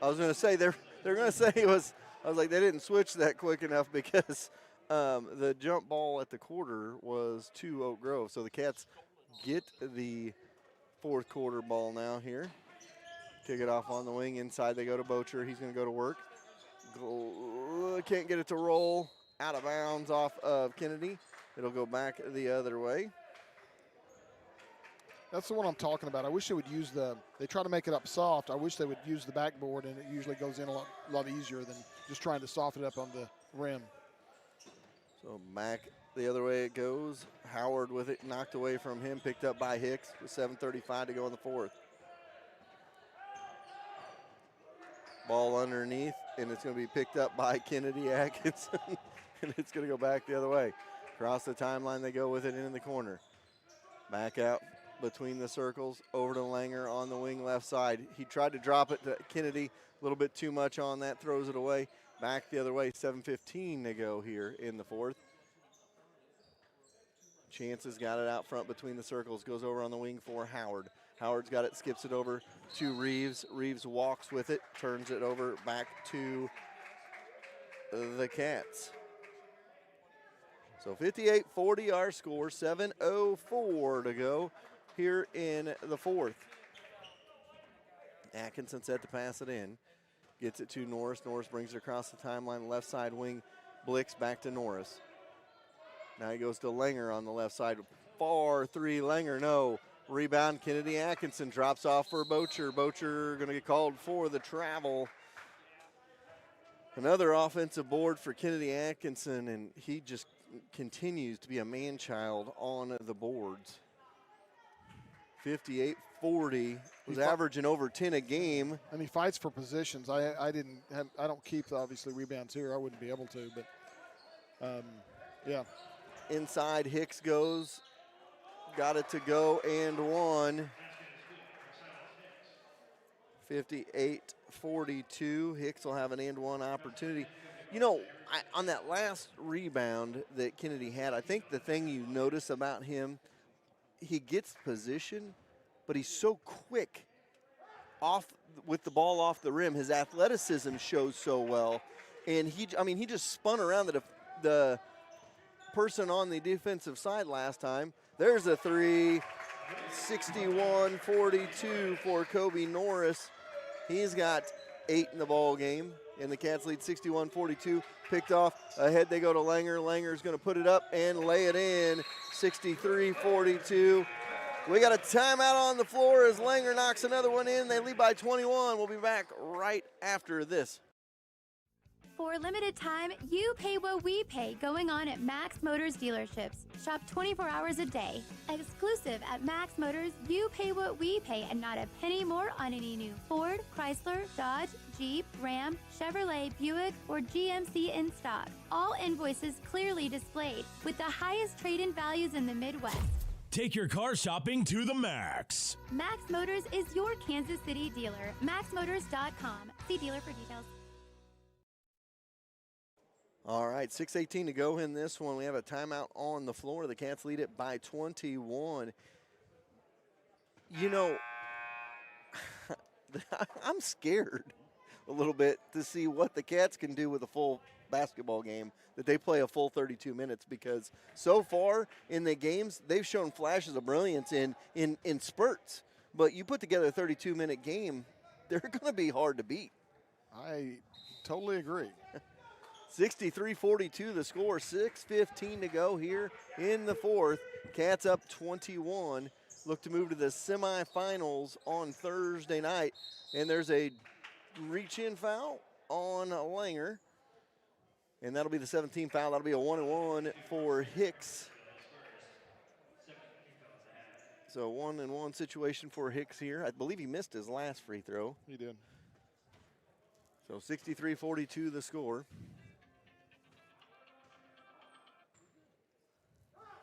A: I was going to say they're going to say it was. I was like, they didn't switch that quick enough because the jump ball at the quarter was to Oak Grove. So the Cats get the fourth quarter ball now here. Kick it off on the wing. Inside they go to Bocher. He's going to go to work. Can't get it to roll. Out of bounds off of Kennedy. It'll go back the other way.
B: That's the one I'm talking about. I wish they would use they try to make it up soft. I wish they would use the backboard, and it usually goes in a lot easier than just trying to soften it up on the rim.
A: So back the other way it goes. Howard with it, knocked away from him, picked up by Hicks with 7:35 to go in the fourth. Ball underneath, and it's going to be picked up by Kennedy Atkinson, and it's going to go back the other way. Across the timeline they go with it in the corner. Back out between the circles, over to Langer on the wing left side. He tried to drop it to Kennedy, a little bit too much on that, throws it away. Back the other way, 7:15 to go here in the fourth. Chances got it out front between the circles, goes over on the wing for Howard. Howard's got it, skips it over to Reeves. Reeves walks with it, turns it over back to the Cats. So 58-40 our score, 7:04 to go here in the fourth. Atkinson set to pass it in. Gets it to Norris. Norris brings it across the timeline, left side wing. Blix back to Norris. Now he goes to Langer on the left side. Far three, Langer, no. Rebound, Kennedy Atkinson drops off for Bocher. Bocher going to get called for the travel. Another offensive board for Kennedy Atkinson, and he just continues to be a man-child on the boards. 58-40, was averaging over 10 a game.
B: And he fights for positions. I don't keep, obviously, rebounds here. I wouldn't be able to, but, yeah.
A: Inside, Hicks goes, got it to go, and one. 58-42, Hicks will have an and one opportunity. You know, on that last rebound that Kennedy had, I think the thing you notice about him, he gets position, but he's so quick off with the ball off the rim. His athleticism shows so well, and he just spun around the person on the defensive side last time. There's a three. 61-42 for Kobe Norris. He's got 8 in the ball game, and the Cats lead 61-42. Picked off. Ahead they go to Langer. Langer's going to put it up and lay it in. 63-42. We got a timeout on the floor as Langer knocks another one in. They lead by 21. We'll be back right after this.
F: For a limited time, you pay what we pay going on at Max Motors dealerships. Shop 24 hours a day. Exclusive at Max Motors, you pay what we pay and not a penny more on any new Ford, Chrysler, Dodge, Jeep, Ram, Chevrolet, Buick, or GMC in stock. All invoices clearly displayed with the highest trade-in values in the Midwest.
G: Take your car shopping to the max.
F: Max Motors is your Kansas City dealer. MaxMotors.com. See dealer for details.
A: All right, 6:18 to go in this one. We have a timeout on the floor. The Cats lead it by 21. You know, I'm scared a little bit to see what the Cats can do with a full basketball game, that they play a full 32 minutes, because so far in the games, they've shown flashes of brilliance in spurts. But you put together a 32-minute game, they're going to be hard to beat.
B: I totally agree.
A: 63-42 the score, 6:15 to go here in the fourth. Cats up 21, look to move to the semifinals on Thursday night. And there's a reach-in foul on Langer, and that'll be the 17th foul. That'll be a 1-and-1 for Hicks. So 1-and-1 situation for Hicks here. I believe he missed his last free throw.
B: He did.
A: So 63-42 the score.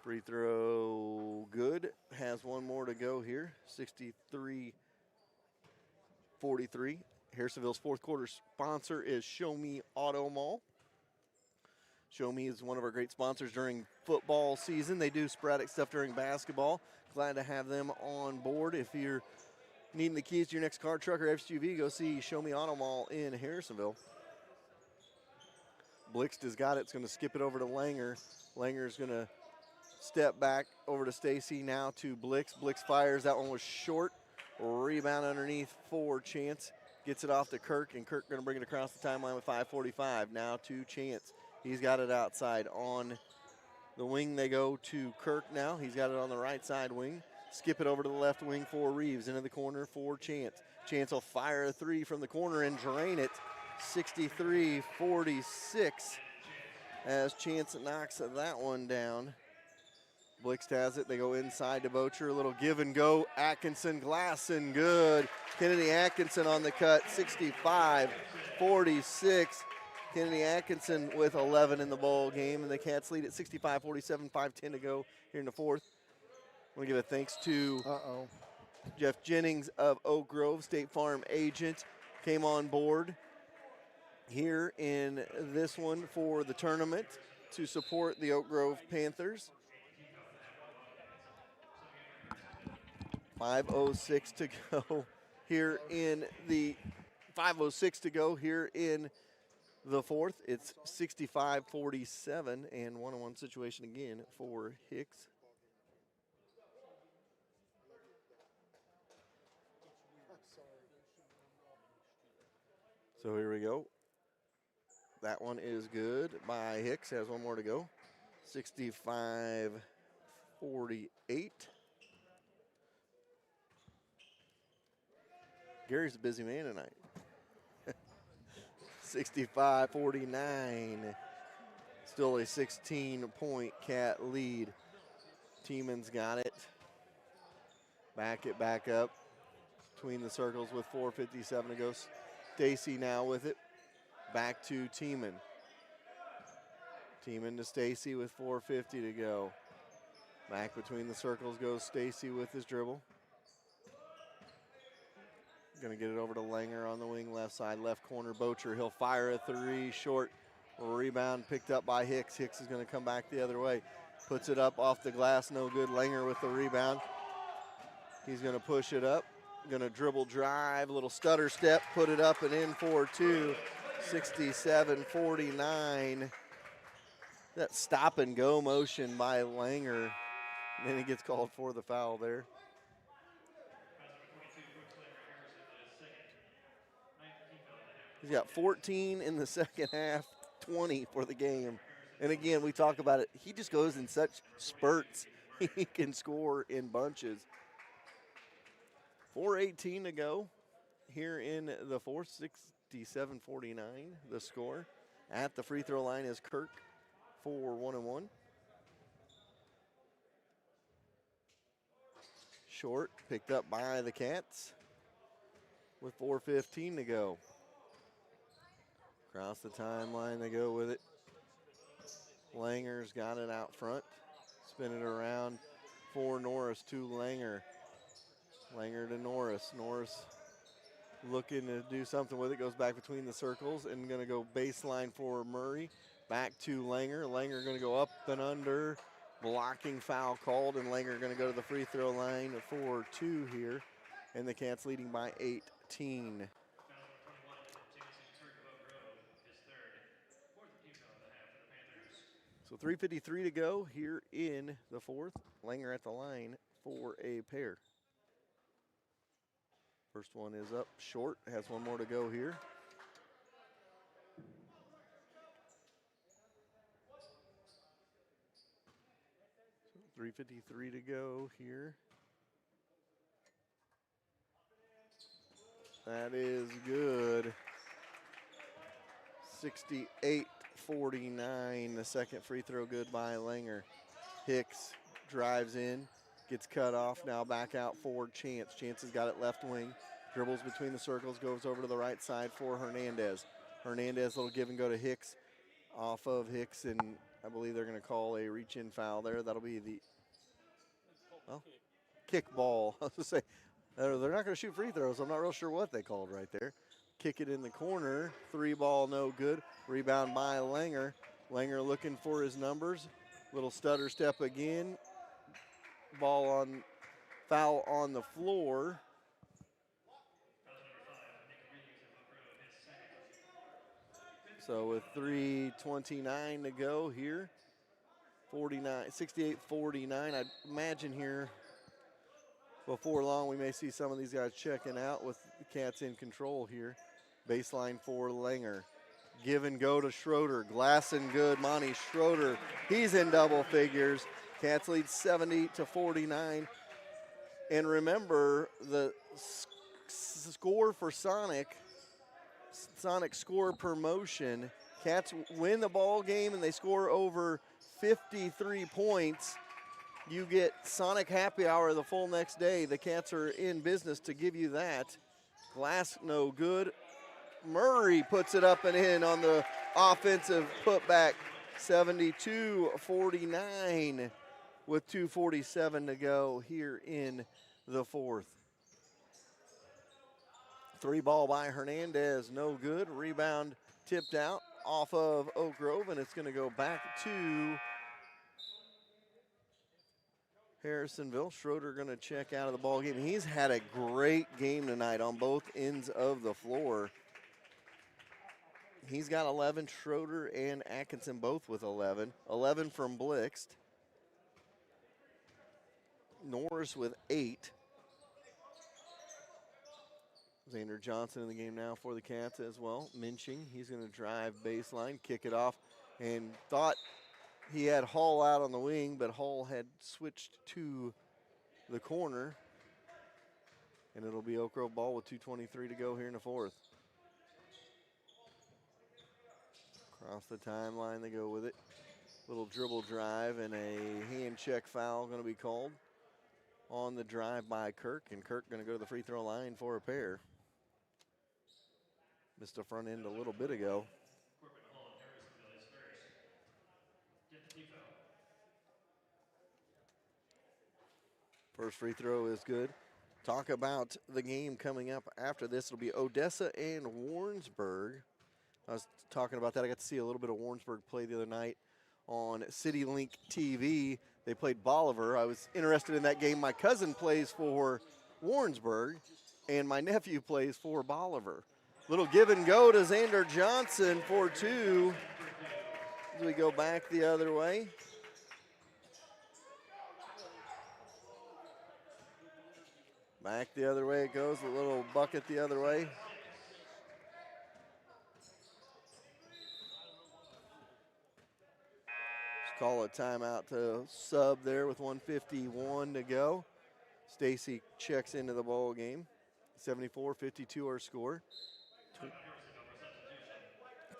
A: Free throw good. Has one more to go here. 63-43. Harrisonville's fourth quarter sponsor is Show Me Auto Mall. Show Me is one of our great sponsors during football season. They do sporadic stuff during basketball. Glad to have them on board. If you're needing the keys to your next car, truck, or SUV, go see Show Me Auto Mall in Harrisonville. Blixt has got it. It's going to skip it over to Langer. Langer's going to step back over to Stacy, now to Blix. Blix fires. That one was short. Rebound underneath for Chance. Gets it off to Kirk, and Kirk going to bring it across the timeline with 5:45. Now to Chance. He's got it outside on the wing. They go to Kirk now. He's got it on the right side wing. Skip it over to the left wing for Reeves. Into the corner for Chance. Chance will fire a three from the corner and drain it. 63-46 as Chance knocks that one down. Blixt has it. They go inside to Bocher. A little give and go. Atkinson, Glasson, good. Kennedy Atkinson on the cut. 65-46. Kennedy Atkinson with 11 in the ball game, and the Cats lead at 65-47. 5:10 to go here in the fourth. I want to give a thanks to Jeff Jennings of Oak Grove, State Farm agent, came on board here in this one for the tournament to support the Oak Grove Panthers. 5:06 to go here in the 5:06 to go here in the fourth. It's 65-47 and 1-on-1 situation again for Hicks. So here we go. That one is good by Hicks. Has one more to go. 65-48. Gary's a busy man tonight. 65-49. Still a 16-point Cat lead. Tieman's got it. Back it back up between the circles with 4:57 to go. Stacy now with it. Back to Tiemann. Tiemann to Stacy with 4:50 to go. Back between the circles goes Stacy with his dribble. Going to get it over to Langer on the wing, left side, left corner. Bocher, he'll fire a three, short. Rebound picked up by Hicks. Hicks is going to come back the other way. Puts it up off the glass, no good. Langer with the rebound. He's going to push it up. Going to dribble drive, a little stutter step, put it up and in for two. 67-49. That stop and go motion by Langer. And then he gets called for the foul there. He's got 14 in the second half, 20 for the game. And again, we talk about it. He just goes in such spurts. He can score in bunches. 4:18 to go here in the fourth, 67-49 the score. At the free throw line is Kirk for 1-1. Short, picked up by the Cats with 4:15 to go. Across the timeline they go with it. Langer's got it out front. Spin it around for Norris to Langer. Langer to Norris. Norris looking to do something with it. Goes back between the circles and going to go baseline for Murray. Back to Langer. Langer going to go up and under. Blocking foul called, and Langer going to go to the free throw line for two here. And the Cats leading by 18. So 3:53 to go here in the fourth. Langer at the line for a pair. First one is up short, has one more to go here. So 3:53 to go here. That is good. 68-49, the second free throw good by Langer. Hicks drives in, gets cut off, now back out for Chance. Chance has got it left wing, dribbles between the circles, goes over to the right side for Hernandez. Hernandez, little give and go to Hicks, off of Hicks, and I believe they're going to call a reach-in foul there. That'll be the kick ball. I was going to say, they're not going to shoot free throws. I'm not real sure what they called right there. Kick it in the corner, three ball, no good. Rebound by Langer. Langer looking for his numbers. Little stutter step again. Foul on the floor. So with 3:29 to go here, 68-49. I imagine here before long we may see some of these guys checking out with the Cats in control here. Baseline for Langer. Give and go to Schroeder. Glass and good. Monty Schroeder. He's in double figures. Cats lead 70-49. And remember the score for Sonic score per motion. Cats win the ball game and they score over 53 points. You get Sonic Happy Hour the full next day. The Cats are in business to give you that. Glass no good. Murray puts it up and in on the offensive putback. 72-49 with 2:47 to go here in the fourth. Three ball by Hernandez, no good. Rebound tipped out off of Oak Grove, and it's going to go back to Harrisonville. Schroeder going to check out of the ball game. He's had a great game tonight on both ends of the floor. He's got 11. Schroeder and Atkinson both with 11. 11 from Blixt. Norris with 8. Xander Johnson in the game now for the Cats as well. Minching, he's going to drive baseline, kick it off, and thought he had Hall out on the wing, but Hall had switched to the corner. And it'll be Oak Grove ball with 2:23 to go here in the fourth. Across the timeline they go with it. Little dribble drive and a hand check foul going to be called on the drive by Kirk, and Kirk going to go to the free throw line for a pair. Missed the front end a little bit ago. First free throw is good. Talk about the game coming up after this. It'll be Odessa and Warrensburg. I was talking about that. I got to see a little bit of Warrensburg play the other night on CityLink TV. They played Bolivar. I was interested in that game. My cousin plays for Warrensburg, and my nephew plays for Bolivar. Little give and go to Xander Johnson for two. As we go back the other way. Back the other way it goes, a little bucket the other way. Just call a timeout to sub there with 1:51 to go. Stacy checks into the ball game. 74-52 our score.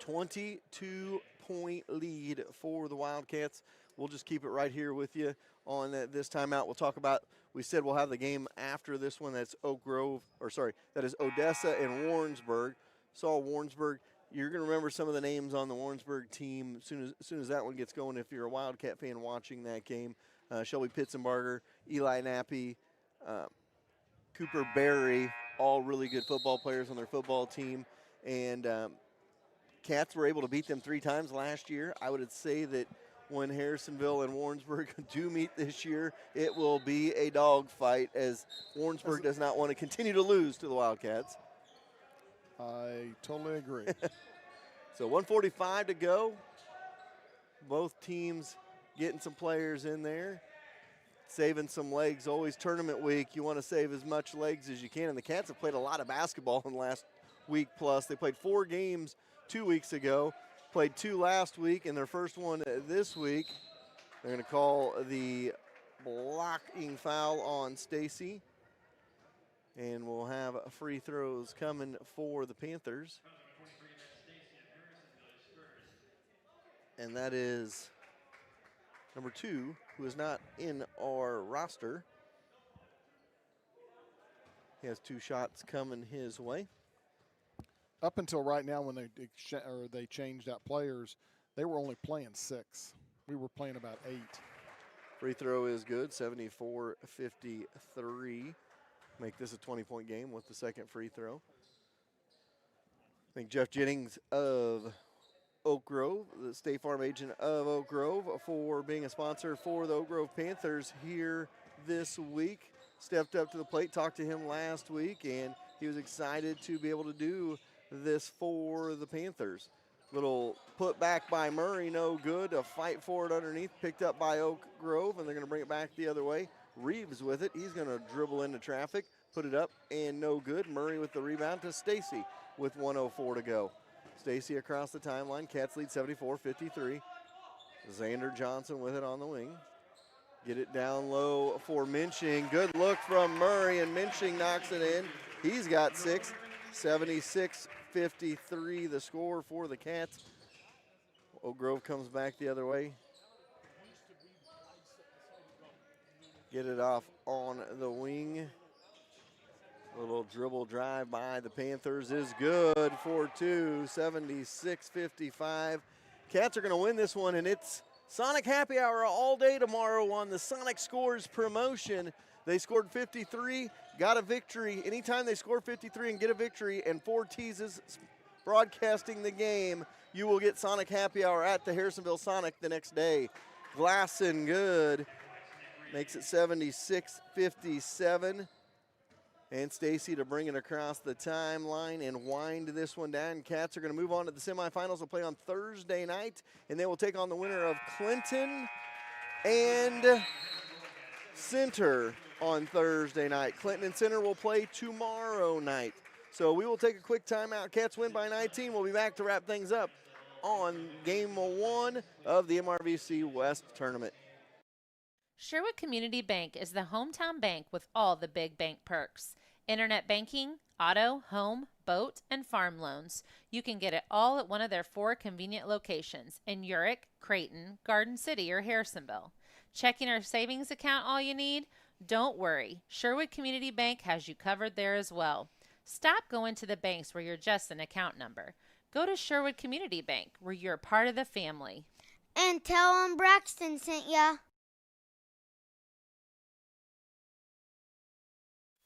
A: 22-point lead for the Wildcats. We'll just keep it right here with you on this timeout. We'll talk about, we said we'll have the game after this one. That's that is Odessa and Warrensburg. Saw Warrensburg. You're going to remember some of the names on the Warrensburg team as soon as that one gets going if you're a Wildcat fan watching that game. Shelby Pitzenbarger, Eli Nappy, Cooper Berry, all really good football players on their football team. And Cats were able to beat them 3 times last year. I would say that when Harrisonville and Warrensburg do meet this year, it will be a dogfight as Warrensburg does not want to continue to lose to the Wildcats.
B: I totally agree.
A: So 1:45 to go. Both teams getting some players in there, saving some legs. Always tournament week, you want to save as much legs as you can. And the Cats have played a lot of basketball in the last week plus. They played 4 games 2 weeks ago. Played 2 last week, and their first one this week. They're going to call the blocking foul on Stacy. And we'll have free throws coming for the Panthers. And that is number 2, who is not in our roster. He has 2 shots coming his way.
B: Up until right now, when they changed out players, they were only playing 6. We were playing about 8.
A: Free throw is good, 74-53. Make this a 20-point game with the second free throw. Thank Jeff Jennings of Oak Grove, the State Farm agent of Oak Grove, for being a sponsor for the Oak Grove Panthers here this week. Stepped up to the plate, talked to him last week, and he was excited to be able to do this for the Panthers. Little put back by Murray, no good. A fight for it underneath, picked up by Oak Grove, and they're going to bring it back the other way. Reeves with it. He's going to dribble into traffic, put it up, and no good. Murray with the rebound to Stacy with 1:04 to go. Stacy across the timeline. Cats lead 74-53. Xander Johnson with it on the wing. Get it down low for Minching. Good look from Murray, and Minching knocks it in. He's got 6. 76-53 the score for the Cats. Oak Grove comes back the other way. Get it off on the wing. Little dribble drive by the Panthers is good for 2. 76-55. Cats are going to win this one, and it's Sonic Happy Hour all day tomorrow on the Sonic Scores promotion. They scored 53, got a victory. Anytime they score 53 and get a victory, and 4 teases broadcasting the game, you will get Sonic Happy Hour at the Harrisonville Sonic the next day. Glasson good. Makes it 76-57. And Stacy to bring it across the timeline and wind this one down. Cats are going to move on to the semifinals. They'll play on Thursday night, and they will take on the winner of Clinton and Center on Thursday night. Clinton and Center will play tomorrow night. So we will take a quick timeout. Cats win by 19. We'll be back to wrap things up on Game 1 of the MRVC West Tournament.
C: Sherwood Community Bank is the hometown bank with all the big bank perks. Internet banking, auto, home, boat, and farm loans. You can get it all at one of their 4 convenient locations in Urick, Creighton, Garden City, or Harrisonville. Checking or savings account all you need? Don't worry. Sherwood Community Bank has you covered there as well. Stop going to the banks where you're just an account number. Go to Sherwood Community Bank, where you're part of the family.
D: And tell them Braxton sent ya.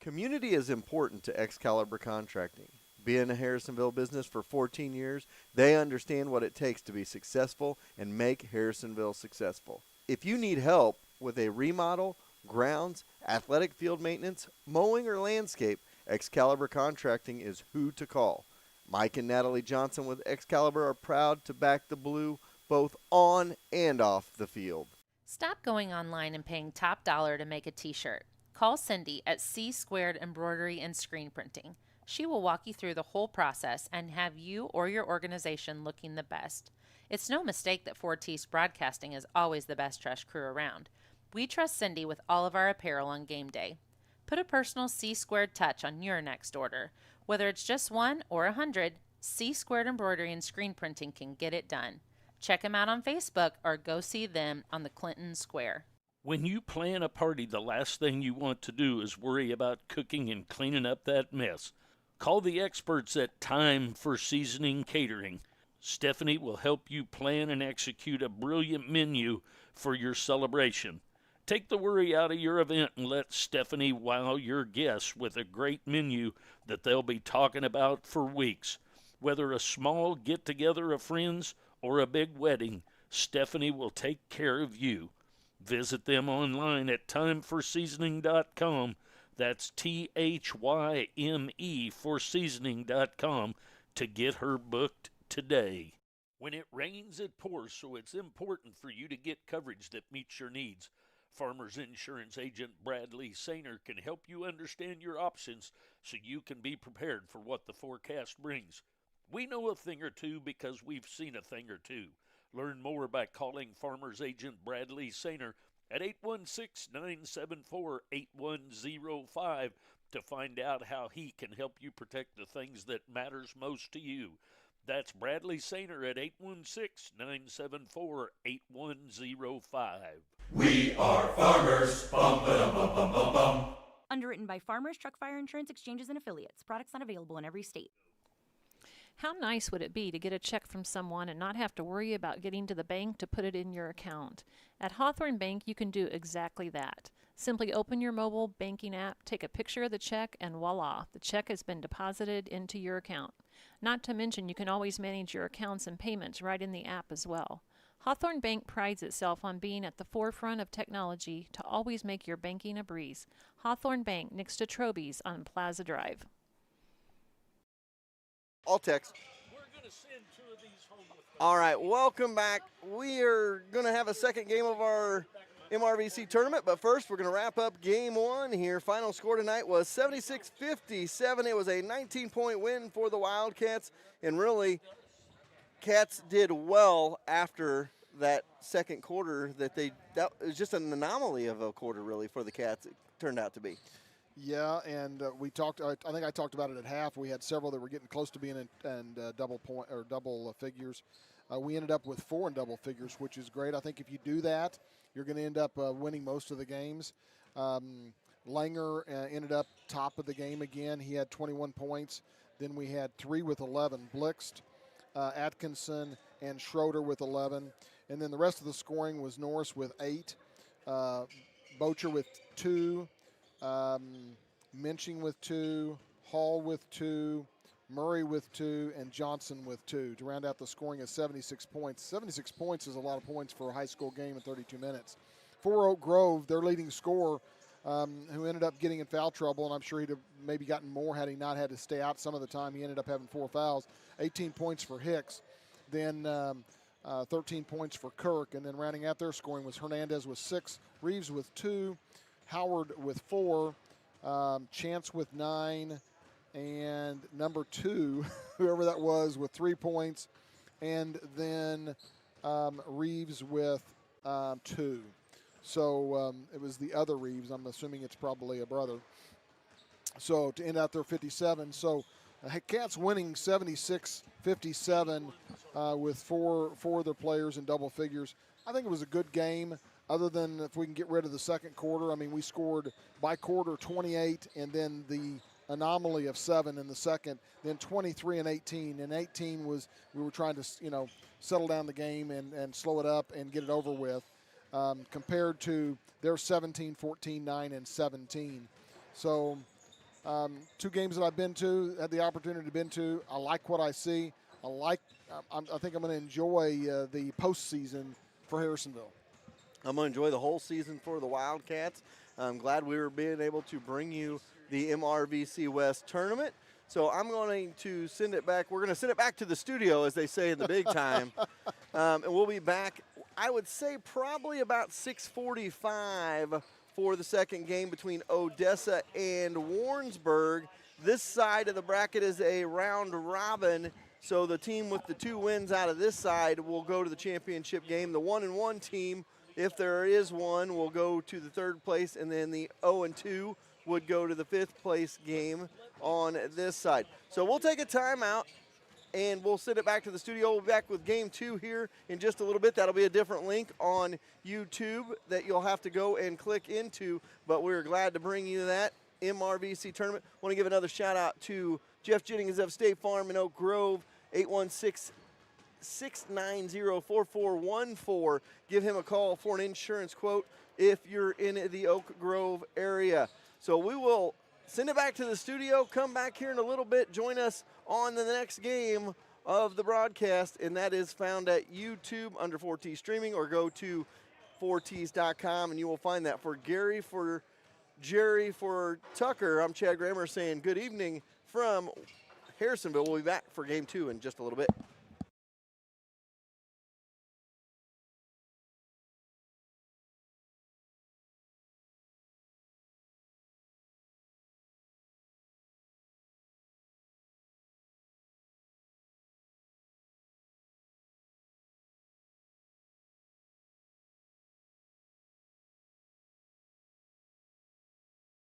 A: Community is important to Excalibur Contracting. Being a Harrisonville business for 14 years, they understand what it takes to be successful and make Harrisonville successful. If you need help with a remodel, grounds, athletic field maintenance, mowing, or landscape, Excalibur Contracting is who to call. Mike and Natalie Johnson with Excalibur are proud to back the Blue both on and off the field.
C: Stop going online and paying top dollar to make a t-shirt. Call Cindy at C Squared Embroidery and Screen Printing. She will walk you through the whole process and have you or your organization looking the best. It's no mistake that Fortis Broadcasting is always the best dressed crew around. We trust Cindy with all of our apparel on game day. Put a personal C Squared touch on your next order. Whether it's just 1 or 100, C Squared Embroidery and Screen Printing can get it done. Check them out on Facebook or go see them on the Clinton Square.
E: When you plan a party, the last thing you want to do is worry about cooking and cleaning up that mess. Call the experts at Time for Seasoning Catering. Stephanie will help you plan and execute a brilliant menu for your celebration. Take the worry out of your event and let Stephanie wow your guests with a great menu that they'll be talking about for weeks. Whether a small get-together of friends or a big wedding, Stephanie will take care of you. Visit them online at timeforseasoning.com. That's THYME forseasoning.com to get her booked today. When it rains, it pours, so it's important for you to get coverage that meets your needs. Farmers Insurance Agent Bradley Sainer can help you understand your options so you can be prepared for what the forecast brings. We know a thing or two because we've seen a thing or two. Learn more by calling Farmers Agent Bradley Sainer at 816-974-8105 to find out how he can help you protect the things that matters most to you. That's Bradley Sainer at 816-974-8105.
H: We are farmers. Bum, ba-dum, bum, bum, bum, bum.
I: Underwritten by Farmers Truck Fire Insurance Exchanges and Affiliates. Products not available in every state.
K: How nice would it be to get a check from someone and not have to worry about getting to the bank to put it in your account? At Hawthorne Bank, you can do exactly that. Simply open your mobile banking app, take a picture of the check, and voila, the check has been deposited into your account. Not to mention, you can always manage your accounts and payments right in the app as well. Hawthorne Bank prides itself on being at the forefront of technology to always make your banking a breeze. Hawthorne Bank, next to Troby's on Plaza Drive.
A: I'll text.
E: We're going to send 2 of these home with us.
A: All right, welcome back. We are going to have a second game of our MRVC tournament, but first we're going to wrap up game 1 here. Final score tonight was 76-57. It was a 19-point win for the Wildcats, and really, Cats did well after that second quarter. That was just an anomaly of a quarter, really, for the Cats. It turned out to be.
B: Yeah, and we talked. I think I talked about it at half. We had several that were getting close to being in double figures. We ended up with 4 in double figures, which is great. I think if you do that, you're going to end up winning most of the games. Langer ended up top of the game again. He had 21 points. Then we had 3 with 11. Blixt, Atkinson, and Schroeder with 11. And then the rest of the scoring was Norris with 8, Bocher with 2, Minching with 2, Hall with 2, Murray with 2, and Johnson with 2 to round out the scoring of 76 points. 76 points is a lot of points for a high school game in 32 minutes. For Oak Grove, their leading scorer, who ended up getting in foul trouble, and I'm sure he'd have maybe gotten more had he not had to stay out some of the time. He ended up having 4 fouls, 18 points for Hicks, then 13 points for Kirk, and then rounding out their scoring was Hernandez with 6, Reeves with 2, Howard with 4, Chance with 9, and number 2, whoever that was, with 3 points, and then Reeves with 2. So it was the other Reeves. I'm assuming it's probably a brother. So to end out there 57. So Cats winning 76-57 with four of their players in double figures. I think it was a good game, other than if we can get rid of the second quarter. I mean, we scored by quarter 28, and then the anomaly of 7 in the second, then 23 and 18. And 18 was we were trying to, settle down the game and slow it up and get it over with, compared to their 17, 14, 9, and 17. So 2 games that I've been to, had the opportunity to been to. I like what I see. I think I'm going to enjoy the postseason for Harrisonville.
A: I'm going to enjoy the whole season for the Wildcats. I'm glad we were being able to bring you the MRVC West tournament. So I'm going to send it back. We're going to send it back to the studio, as they say in the big time. And we'll be back, I would say, probably about 6:45 for the second game between Odessa and Warrensburg. This side of the bracket is a round robin. So the team with the 2 wins out of this side will go to the championship game. The 1-1 team, if there is one, will go to the 3rd place, and then the 0-2 would go to the 5th place game on this side. So we'll take a timeout, and we'll send it back to the studio. We'll be back with game 2 here in just a little bit. That'll be a different link on YouTube that you'll have to go and click into, but we're glad to bring you that MRVC tournament. Want to give another shout out to Jeff Jennings of State Farm in Oak Grove, 816-690-4414. Give him a call for an insurance quote if you're in the Oak Grove area. So we will send it back to the studio, come back here in a little bit, join us on the next game of the broadcast, and that is found at YouTube under 4T Streaming, or go to 4Ts.com, and you will find that. For Gary, for Jerry, for Tucker, I'm Chad Grammer saying good evening from Harrisonville. We'll be back for game 2 in just a little bit.